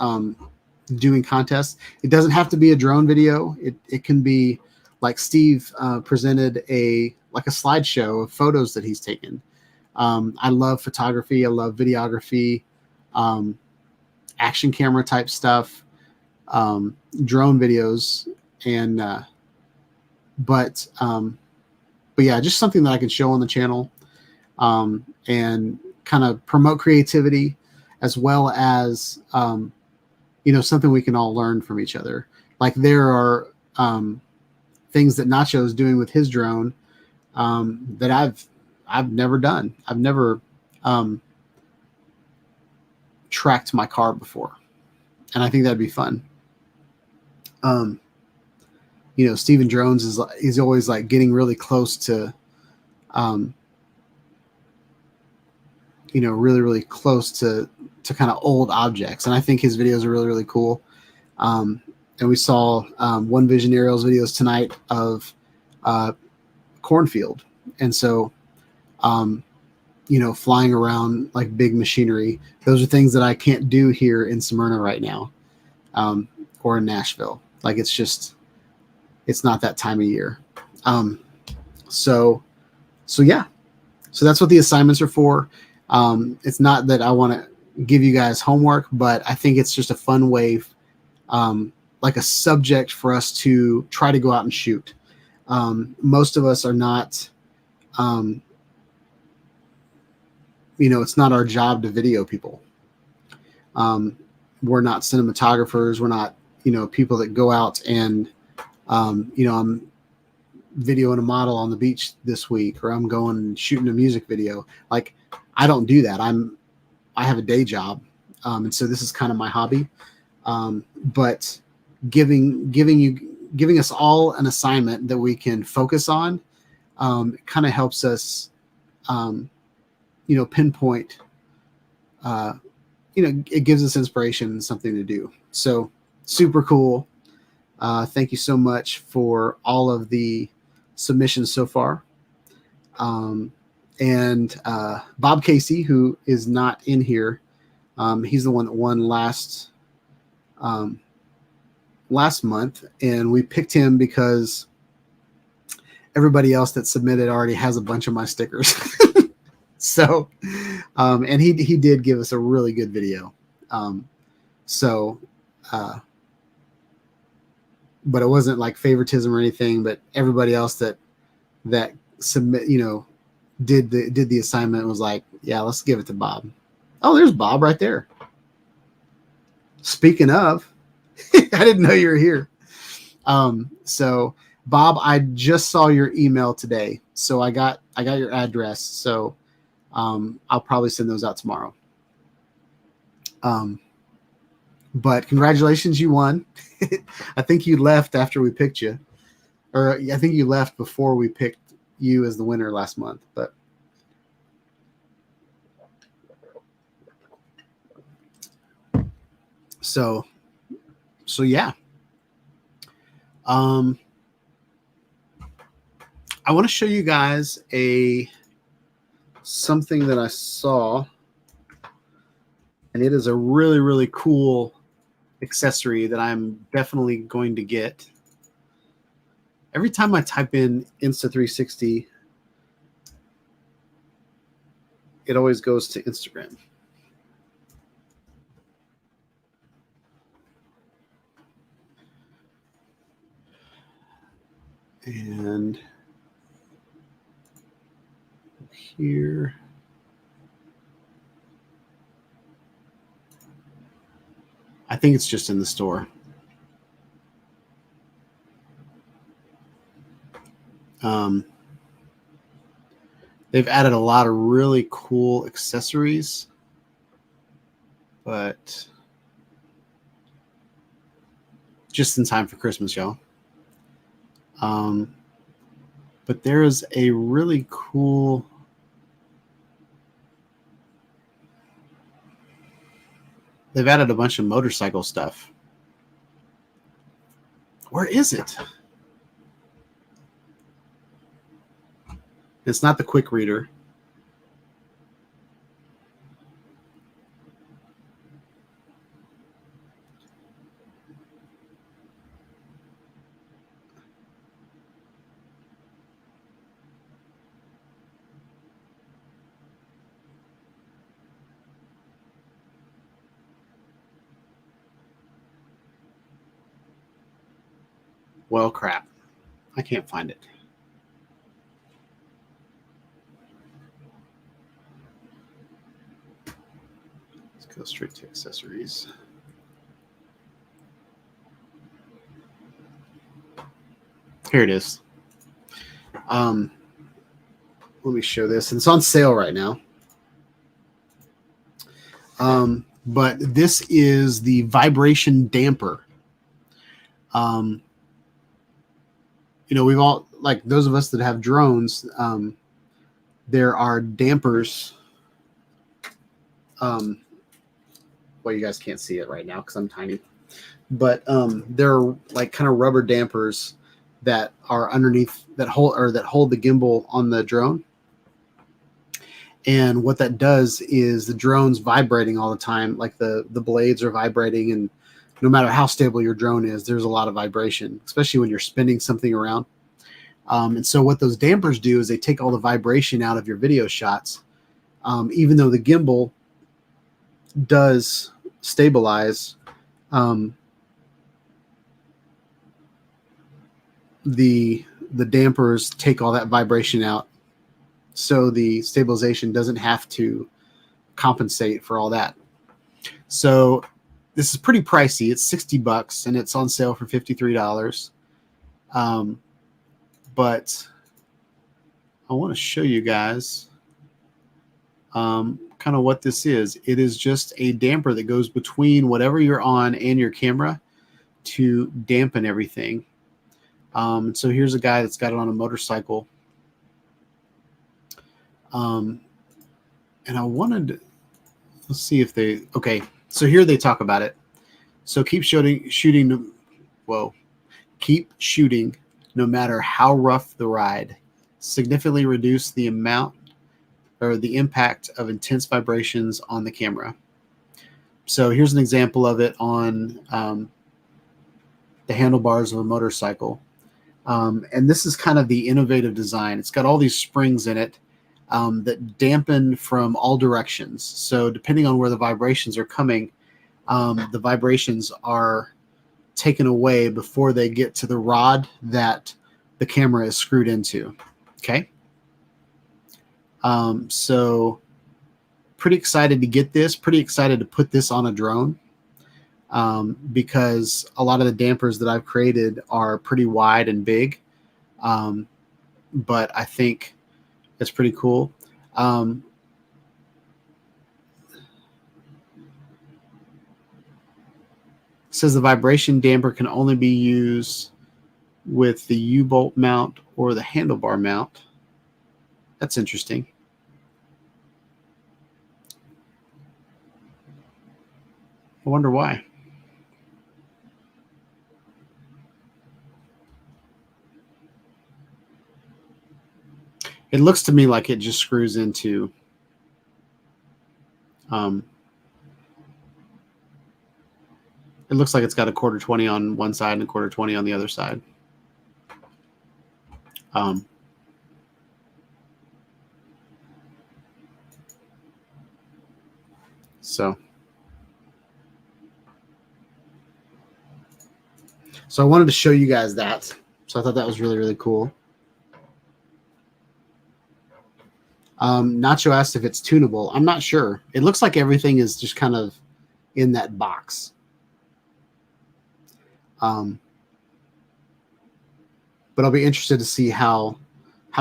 doing contests. It doesn't have to be a drone video. It can be like Steve presented a slideshow of photos that he's taken. I love photography. I love videography, action camera type stuff, drone videos, and but yeah, just something that I can show on the channel, and kind of promote creativity, as well as something we can all learn from each other. Like there are things that Nacho's doing with his drone that I've never done. I've never tracked my car before, and I think that'd be fun. Steven Drones is always like getting really close to really, really close to kind of old objects. And I think his videos are really, really cool. And we saw One Vision Aerial's videos tonight of cornfield. And so, flying around like big machinery, those are things that I can't do here in Smyrna right now, or in Nashville. Like it's not that time of year. So yeah, so that's what the assignments are for. It's not that I want to give you guys homework, but I think it's just a fun way, like a subject for us to try to go out and shoot. Most of us are not, it's not our job to video people. We're not cinematographers. We're not, people that go out and, I'm videoing a model on the beach this week, or I'm going and shooting a music video. Like, I don't do that. I have a day job. And so this is kind of my hobby. But giving us all an assignment that we can focus on, kind of helps us, pinpoint, it gives us inspiration and something to do. So super cool. Thank you so much for all of the submissions so far. And Bob Casey, who is not in here, he's the one that won last month, and we picked him because everybody else that submitted already has a bunch of my stickers. So, and he did give us a really good video. So, but it wasn't like favoritism or anything, but everybody else that submit, did the assignment was like, yeah, let's give it to Bob. Oh, there's Bob right there. Speaking of, I didn't know you were here. So Bob, I just saw your email today. So I got your address. So, I'll probably send those out tomorrow. But congratulations, you won. I think you left after we picked you, or I think you left before we picked you as the winner last month. But so yeah. I want to show you guys something that I saw, and it is a really, really cool accessory that I'm definitely going to get. Every time I type in Insta360, it always goes to Instagram. And here, I think it's just in the store. They've added a lot of really cool accessories, but just in time for Christmas, y'all. But there is a really cool they've added a bunch of motorcycle stuff. Where is it? It's not the quick reader. Well, crap. I can't find it. Let's go straight to accessories. Here it is. Let me show this. It's on sale right now. But this is the vibration damper. We've all, like those of us that have drones, there are dampers. Well, you guys can't see it right now because I'm tiny, but there are like kind of rubber dampers that are underneath that hold the gimbal on the drone. And what that does is the drone's vibrating all the time, like the blades are vibrating, and no matter how stable your drone is, there's a lot of vibration, especially when you're spinning something around. And so what those dampers do is they take all the vibration out of your video shots. Even though the gimbal does stabilize, the dampers take all that vibration out, so the stabilization doesn't have to compensate for all that. So this is pretty pricey. It's $60 and it's on sale for $53. But I want to show you guys kind of what this is. It is just a damper that goes between whatever you're on and your camera to dampen everything. So here's a guy that's got it on a motorcycle. And I wanted, let's see if they, okay. So here they talk about it. So keep shooting no matter how rough the ride. Significantly reduce the amount or the impact of intense vibrations on the camera. So here's an example of it on the handlebars of a motorcycle. And this is kind of the innovative design. It's got all these springs in it that dampen from all directions. So depending on where the vibrations are coming, the vibrations are taken away before they get to the rod that the camera is screwed into. Okay. So pretty excited to get this, pretty excited to put this on a drone, because a lot of the dampers that I've created are pretty wide and big. But I think it's pretty cool. It says the vibration damper can only be used with the U-bolt mount or the handlebar mount. That's interesting. I wonder why. It looks to me like it just screws into it looks like it's got a 1/4-20 on one side and a 1/4-20 on the other side. So I wanted to show you guys that. So I thought that was really, really cool. Nacho asked if it's tunable. I'm not sure. It looks like everything is just kind of in that box. But I'll be interested to see how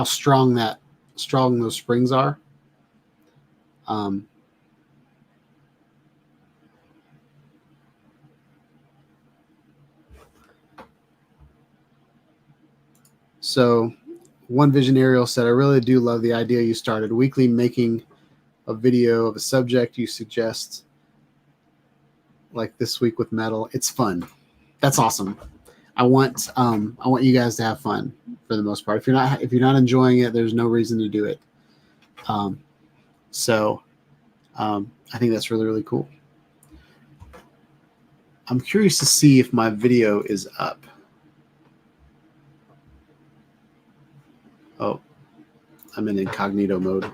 strong those springs are. So One Visionarial said, I really do love the idea you started. Weekly making a video of a subject you suggest, like this week with metal. It's fun. That's awesome. I want you guys to have fun for the most part. If you're not enjoying it, there's no reason to do it. I think that's really, really cool. I'm curious to see if my video is up. Oh, I'm in incognito mode. I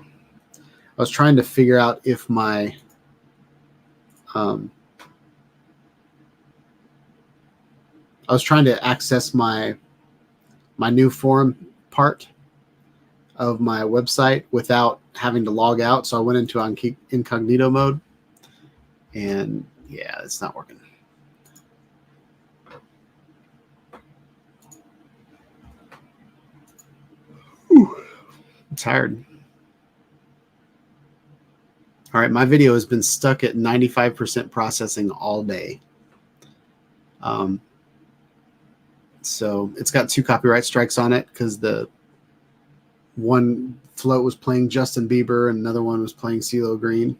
was trying to figure out if my I was trying to access my new forum part of my website without having to log out. So I went into incognito mode, and yeah, it's not working. Whew. I'm tired. All right, my video has been stuck at 95% processing all day. So it's got 2 copyright strikes on it because the one float was playing Justin Bieber and another one was playing CeeLo Green.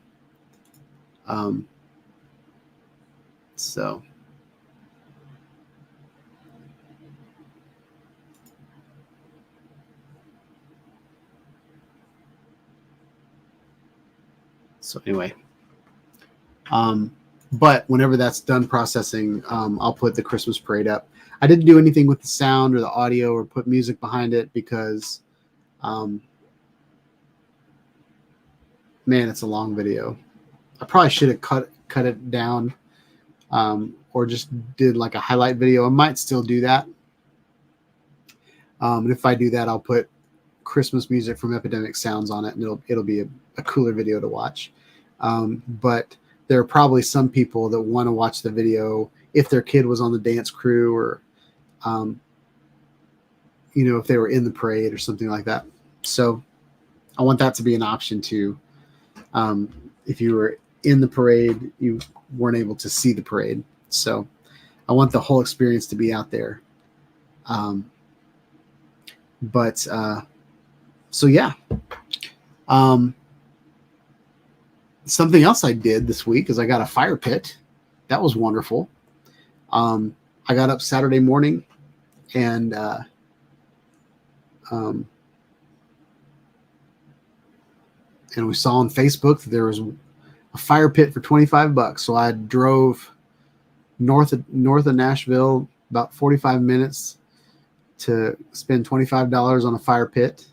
So anyway, but whenever that's done processing, I'll put the Christmas parade up. I didn't do anything with the sound or the audio or put music behind it because, man, it's a long video. I probably should have cut it down, or just did like a highlight video. I might still do that. And if I do that, I'll put Christmas music from Epidemic Sounds on it, and it'll be a cooler video to watch. But there are probably some people that want to watch the video if their kid was on the dance crew, or if they were in the parade or something like that. So I want that to be an option too. If you were in the parade, you weren't able to see the parade. So I want the whole experience to be out there. So yeah. Something else I did this week is I got a fire pit. That was wonderful. I got up Saturday morning and we saw on Facebook that there was a fire pit for $25. So I drove north of Nashville about 45 minutes to spend $25 on a fire pit.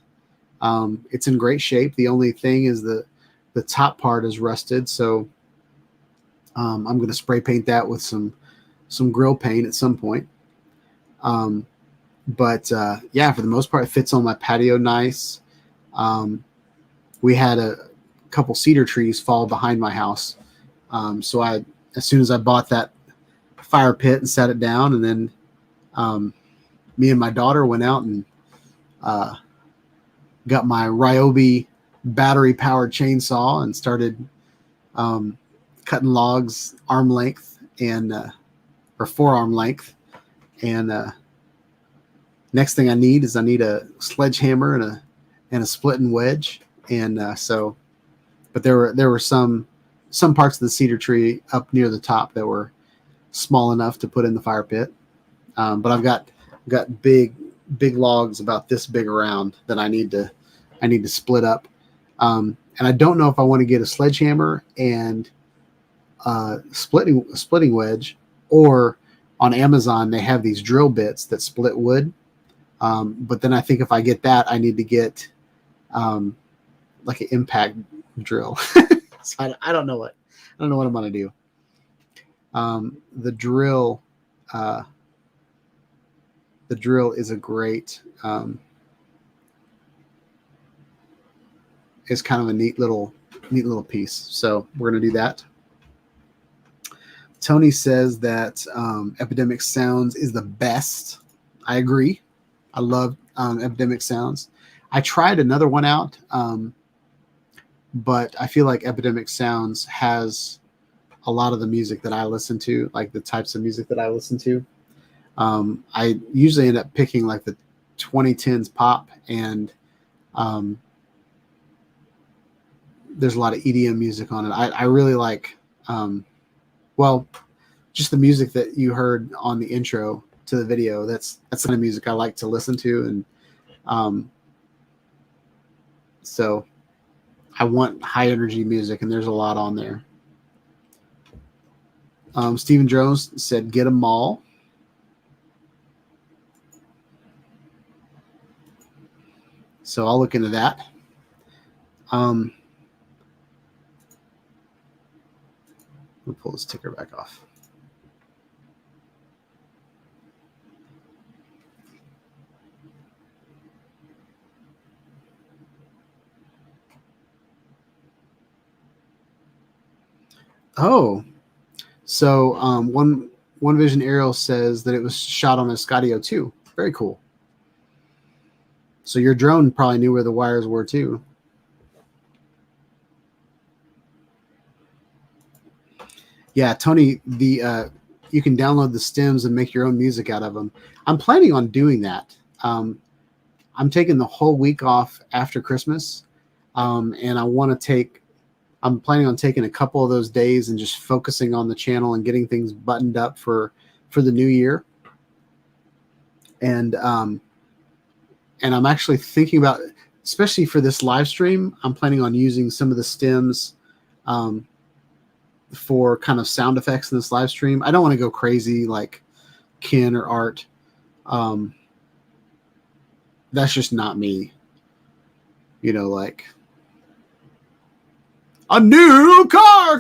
It's in great shape. The only thing is the top part is rusted, so I'm going to spray paint that with some grill paint at some point. But yeah, for the most part, it fits on my patio nice. We had a couple cedar trees fall behind my house, so as soon as I bought that fire pit and set it down, and then me and my daughter went out and got my Ryobi battery powered chainsaw and started cutting logs arm length and or forearm length. And next thing I need a sledgehammer and a splitting wedge. And but there were some parts of the cedar tree up near the top that were small enough to put in the fire pit. But I've got big logs about this big around that I need to split up. And I don't know if I want to get a sledgehammer and splitting wedge, or on Amazon they have these drill bits that split wood. But then I think if I get that, I need to get like an impact drill. So I don't know what I'm gonna do. The drill is a great is kind of a neat little piece. So we're gonna do that. Tony says that Epidemic Sounds is the best. I agree. I love Epidemic Sounds. I tried another one out, but I feel like Epidemic Sounds has a lot of the music that I listen to, like the types of music that I listen to. I usually end up picking like the 2010s pop, and there's a lot of EDM music on it. I really like, just the music that you heard on the intro to the video. That's the kind of music I like to listen to. And so I want high energy music, and there's a lot on there. Stephen Jones said, get them all. So I'll look into that. We'll pull this ticker back off. Oh, so One Vision Aerial says that it was shot on a Skydio 2. Very cool. So your drone probably knew where the wires were too. Yeah, Tony, you can download the stems and make your own music out of them. I'm planning on doing that. I'm taking the whole week off after Christmas, and I'm planning on taking a couple of those days and just focusing on the channel and getting things buttoned up for the new year. And I'm actually thinking about, especially for this live stream, I'm planning on using some of the stems for kind of sound effects in this live stream. I don't want to go crazy like Ken or Art. That's just not me. You know, like a new car.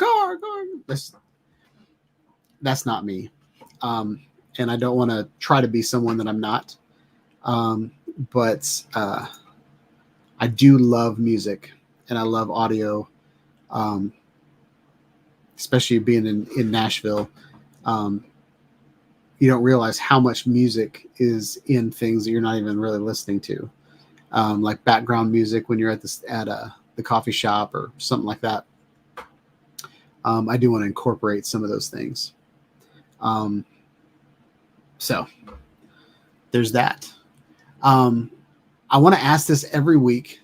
That's not me. And I don't want to try to be someone that I'm not. But I do love music, and I love audio, especially being in Nashville. You don't realize how much music is in things that you're not even really listening to, like background music when you're at the coffee shop or something like that. I do want to incorporate some of those things. So there's that. I want to ask this every week.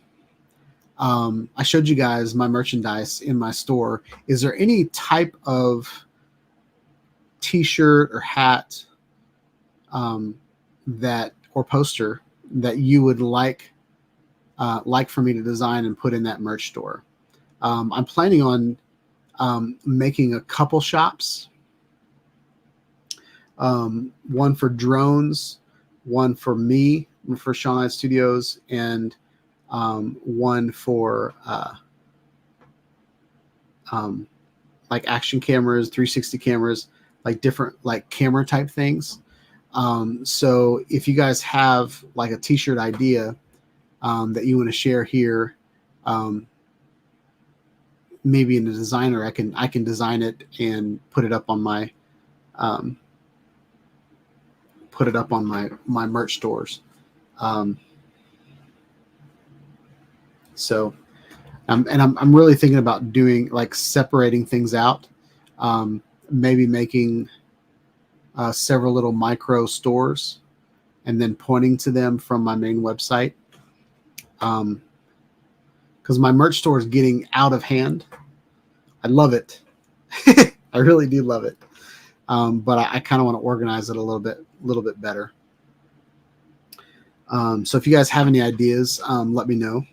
I showed you guys my merchandise in my store. Is there any type of t-shirt or hat or poster that you would like for me to design and put in that merch store? I'm planning on making a couple shops. One for drones, one for me for Sean Light Studios, and one for like action cameras, 360 cameras, like different like camera type things. So if you guys have like a t-shirt idea that you want to share here, maybe in the designer, I can design it and put it up on my my merch stores. So I'm really thinking about doing like separating things out, maybe making several little micro stores and then pointing to them from my main website. Because my merch store is getting out of hand. I love it. I really do love it. But I kind of want to organize it a little bit better. So if you guys have any ideas, let me know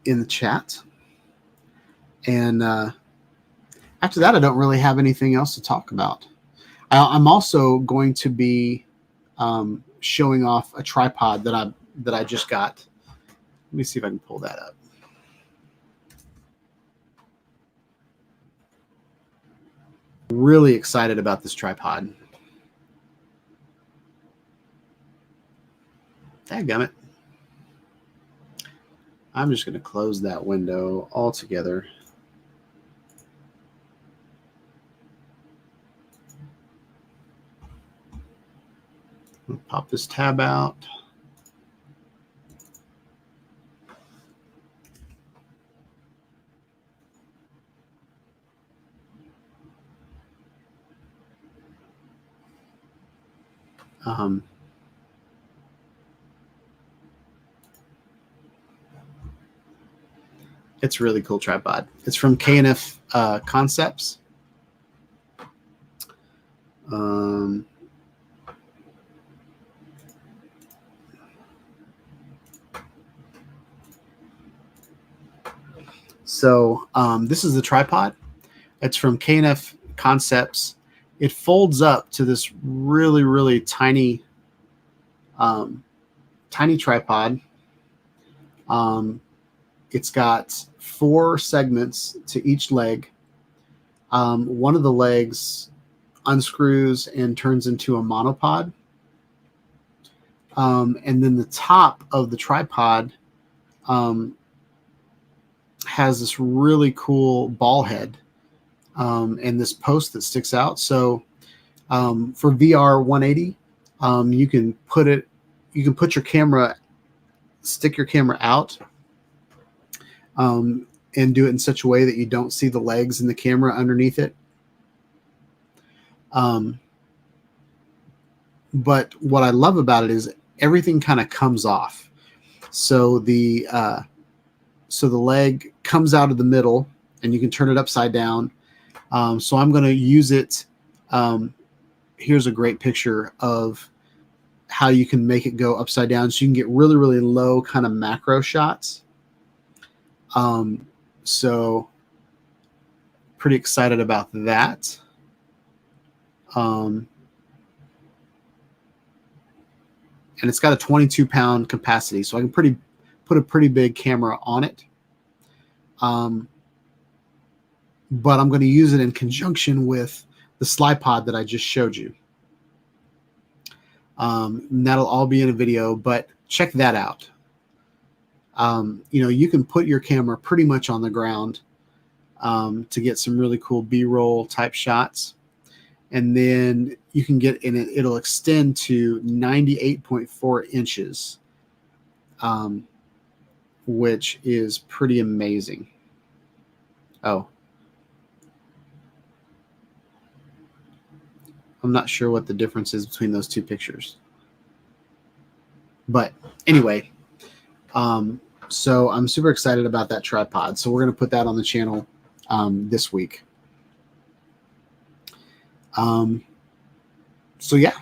in the chat. And after that, I don't really have anything else to talk about. I'm also going to be showing off a tripod that I just got. Let me see if I can pull that up. Really excited about this tripod. Dadgummit. I'm just going to close that window altogether. I'll pop this tab out. It's a really cool tripod. It's from K&F Concepts. So this is the tripod. It's from K&F Concepts. It folds up to this really, really tiny tripod. It's got 4 segments to each leg. One of the legs unscrews and turns into a monopod. And then the top of the tripod has this really cool ball head and this post that sticks out. So for VR 180, you can put your camera, stick your camera out, and do it in such a way that you don't see the legs in the camera underneath it. But what I love about it is everything kind of comes off. So the leg comes out of the middle and you can turn it upside down. So I'm going to use it. Here's a great picture of how you can make it go upside down. So you can get really, really low kind of macro shots. So pretty excited about that. And it's got a 22-pound capacity, so I can put a pretty big camera on it. But I'm going to use it in conjunction with the slide pod that I just showed you. And that'll all be in a video, but check that out. You can put your camera pretty much on the ground to get some really cool B-roll type shots. And then you can get in it, it'll extend to 98.4 inches, which is pretty amazing. Oh, I'm not sure what the difference is between those two pictures. But anyway, so I'm super excited about that tripod. So we're going to put that on the channel this week. So yeah,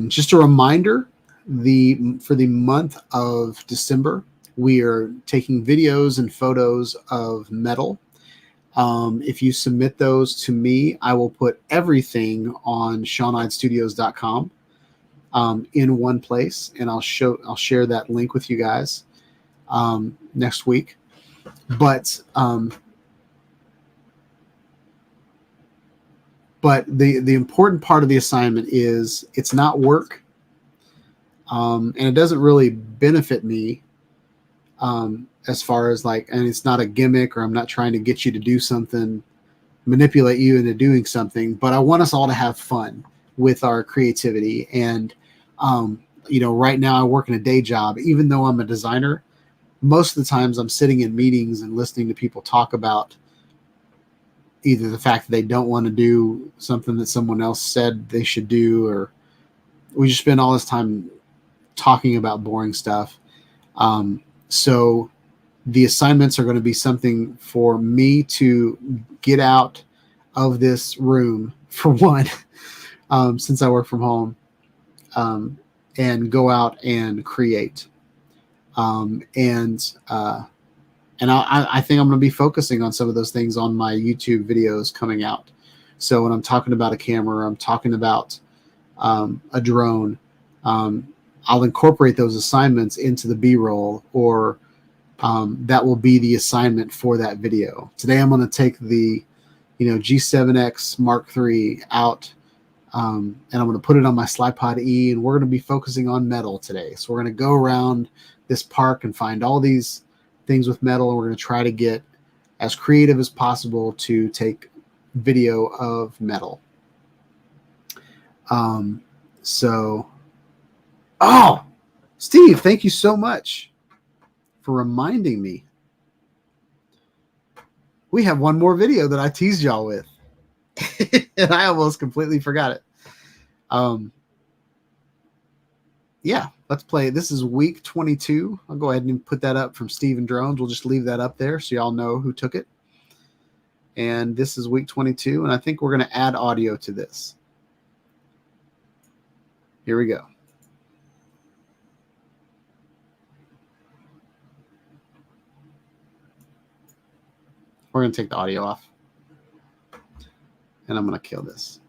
just a reminder, for the month of December, we are taking videos and photos of metal. If you submit those to me, I will put everything on SeanHydeStudios.com in one place, and I'll share that link with you guys next week. But the important part of the assignment is it's not work, and it doesn't really benefit me as far as like, and it's not a gimmick, or I'm not trying to get you to do something, manipulate you into doing something, but I want us all to have fun with our creativity. And right now I work in a day job. Even though I'm a designer, most of the times I'm sitting in meetings and listening to people talk about either the fact that they don't want to do something that someone else said they should do, or we just spend all this time talking about boring stuff. So the assignments are going to be something for me to get out of this room, for one, since I work from home, and go out and create. And I think I'm going to be focusing on some of those things on my YouTube videos coming out. So when I'm talking about a camera, I'm talking about a drone, I'll incorporate those assignments into the B-roll, or that will be the assignment for that video. Today I'm going to take the G7X Mark III out, and I'm going to put it on my Slipod E, and we're going to be focusing on metal today. So we're going to go around this park and find all these things with metal, and we're going to try to get as creative as possible to take video of metal. Steve, thank you so much for reminding me. We have one more video that I teased y'all with, and I almost completely forgot it. Yeah, let's play. This is week 22. I'll go ahead and put that up from Steven Drones. We'll just leave that up there so y'all know who took it. And this is week 22, and I think we're going to add audio to this. Here we go. We're going to take the audio off, and I'm going to kill this.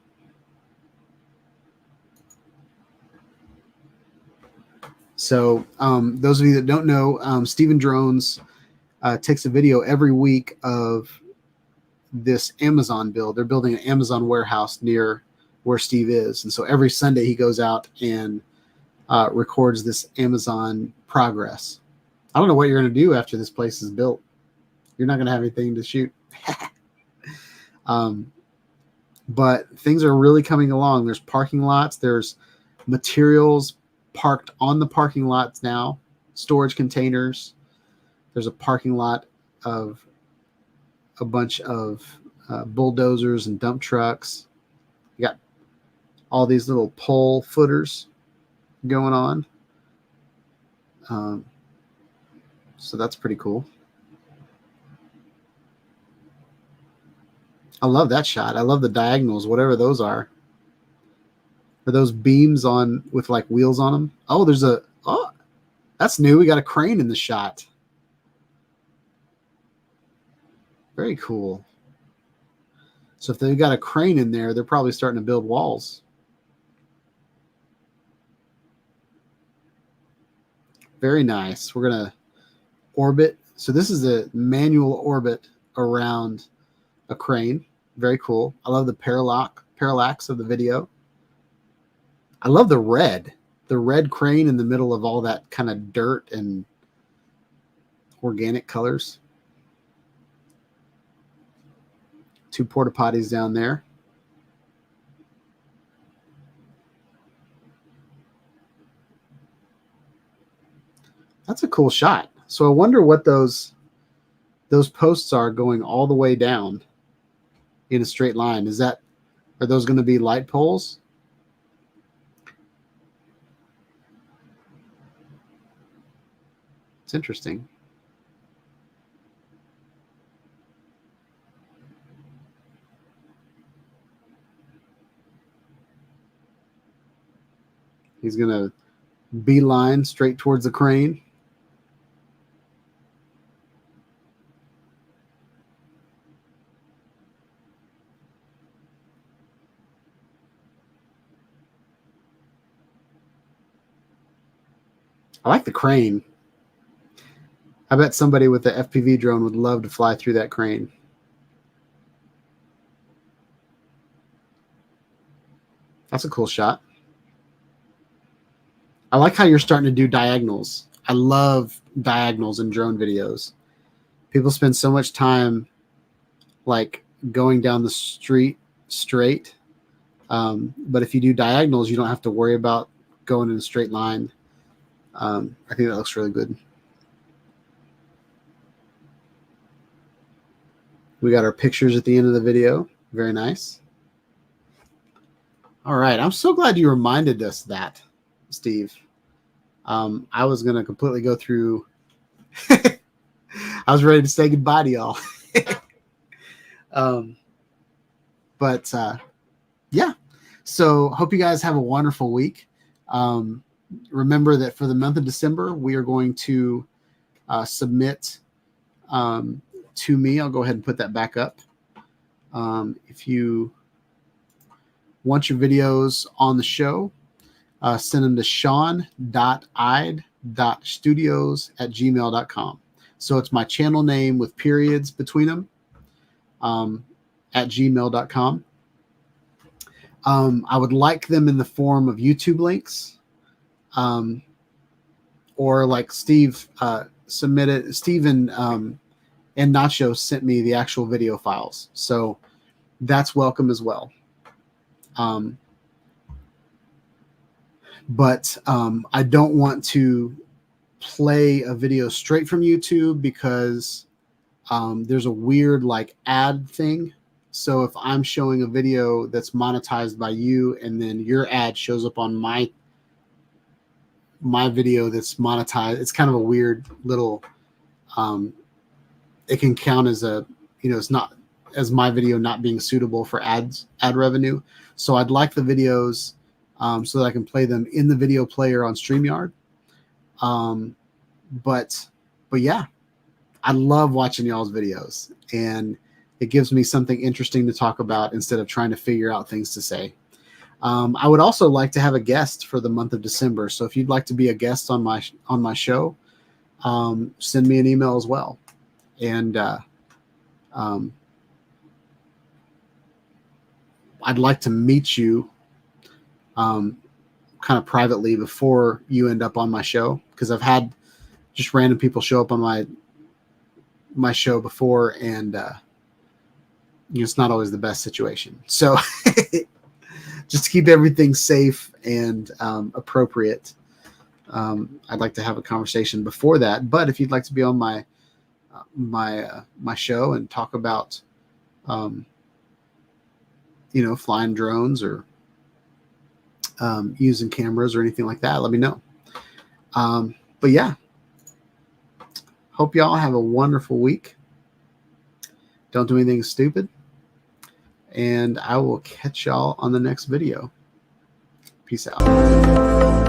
So those of you that don't know, Steven Drones takes a video every week of this Amazon build. They're building an Amazon warehouse near where Steve is. And so every Sunday he goes out and records this Amazon progress. I don't know what you're going to do after this place is built. You're not going to have anything to shoot. But things are really coming along. There's parking lots. There's materials parked on the parking lots now, storage containers. There's a parking lot of a bunch of bulldozers and dump trucks. You got all these little pole footers going on. So that's pretty cool. I love that shot. I love the diagonals, whatever those are. Are those beams on with like wheels on them? Oh, that's new. We got a crane in the shot. Very cool. So if they've got a crane in there, they're probably starting to build walls. Very nice. We're going to orbit. So this is a manual orbit around a crane. Very cool. I love the parallax of the video. I love the red crane in the middle of all that kind of dirt and organic colors. Two porta potties down there. That's a cool shot. So I wonder what those posts are going all the way down in a straight line. Are those going to be light poles? It's interesting. He's going to beeline straight towards the crane. I like the crane. I bet somebody with the FPV drone would love to fly through that crane. That's a cool shot. I like how you're starting to do diagonals. I love diagonals in drone videos. People spend so much time like going down the street straight. But if you do diagonals, you don't have to worry about going in a straight line. I think that looks really good. We got our pictures at the end of the video. Very nice. All right. I'm so glad you reminded us that, Steve. I was going to completely go through. I was ready to say goodbye to y'all. Yeah. So hope you guys have a wonderful week. Remember that for the month of December, we are going to submit to me. I'll go ahead and put that back up. If you want your videos on the show, send them to sean.ide.studios@gmail.com. So it's my channel name with periods between them, at gmail.com. I would like them in the form of YouTube links, or like Steve submitted. Steven and Nacho sent me the actual video files, so that's welcome as well. But I don't want to play a video straight from YouTube because there's a weird like ad thing. So if I'm showing a video that's monetized by you and then your ad shows up on my video that's monetized, it's kind of a weird little, it can count as a, it's not as my video not being suitable for ad revenue. So I'd like the videos so that I can play them in the video player on StreamYard. But yeah, I love watching y'all's videos, and it gives me something interesting to talk about instead of trying to figure out things to say. I would also like to have a guest for the month of December. So if you'd like to be a guest on my show, send me an email as well. And I'd like to meet you kind of privately before you end up on my show, because I've had just random people show up on my show before, and it's not always the best situation. So just to keep everything safe and appropriate, I'd like to have a conversation before that. But if you'd like to be on my show and talk about flying drones or using cameras or anything like that, let me know. But yeah, hope y'all have a wonderful week. Don't do anything stupid. And I will catch y'all on the next video. Peace out.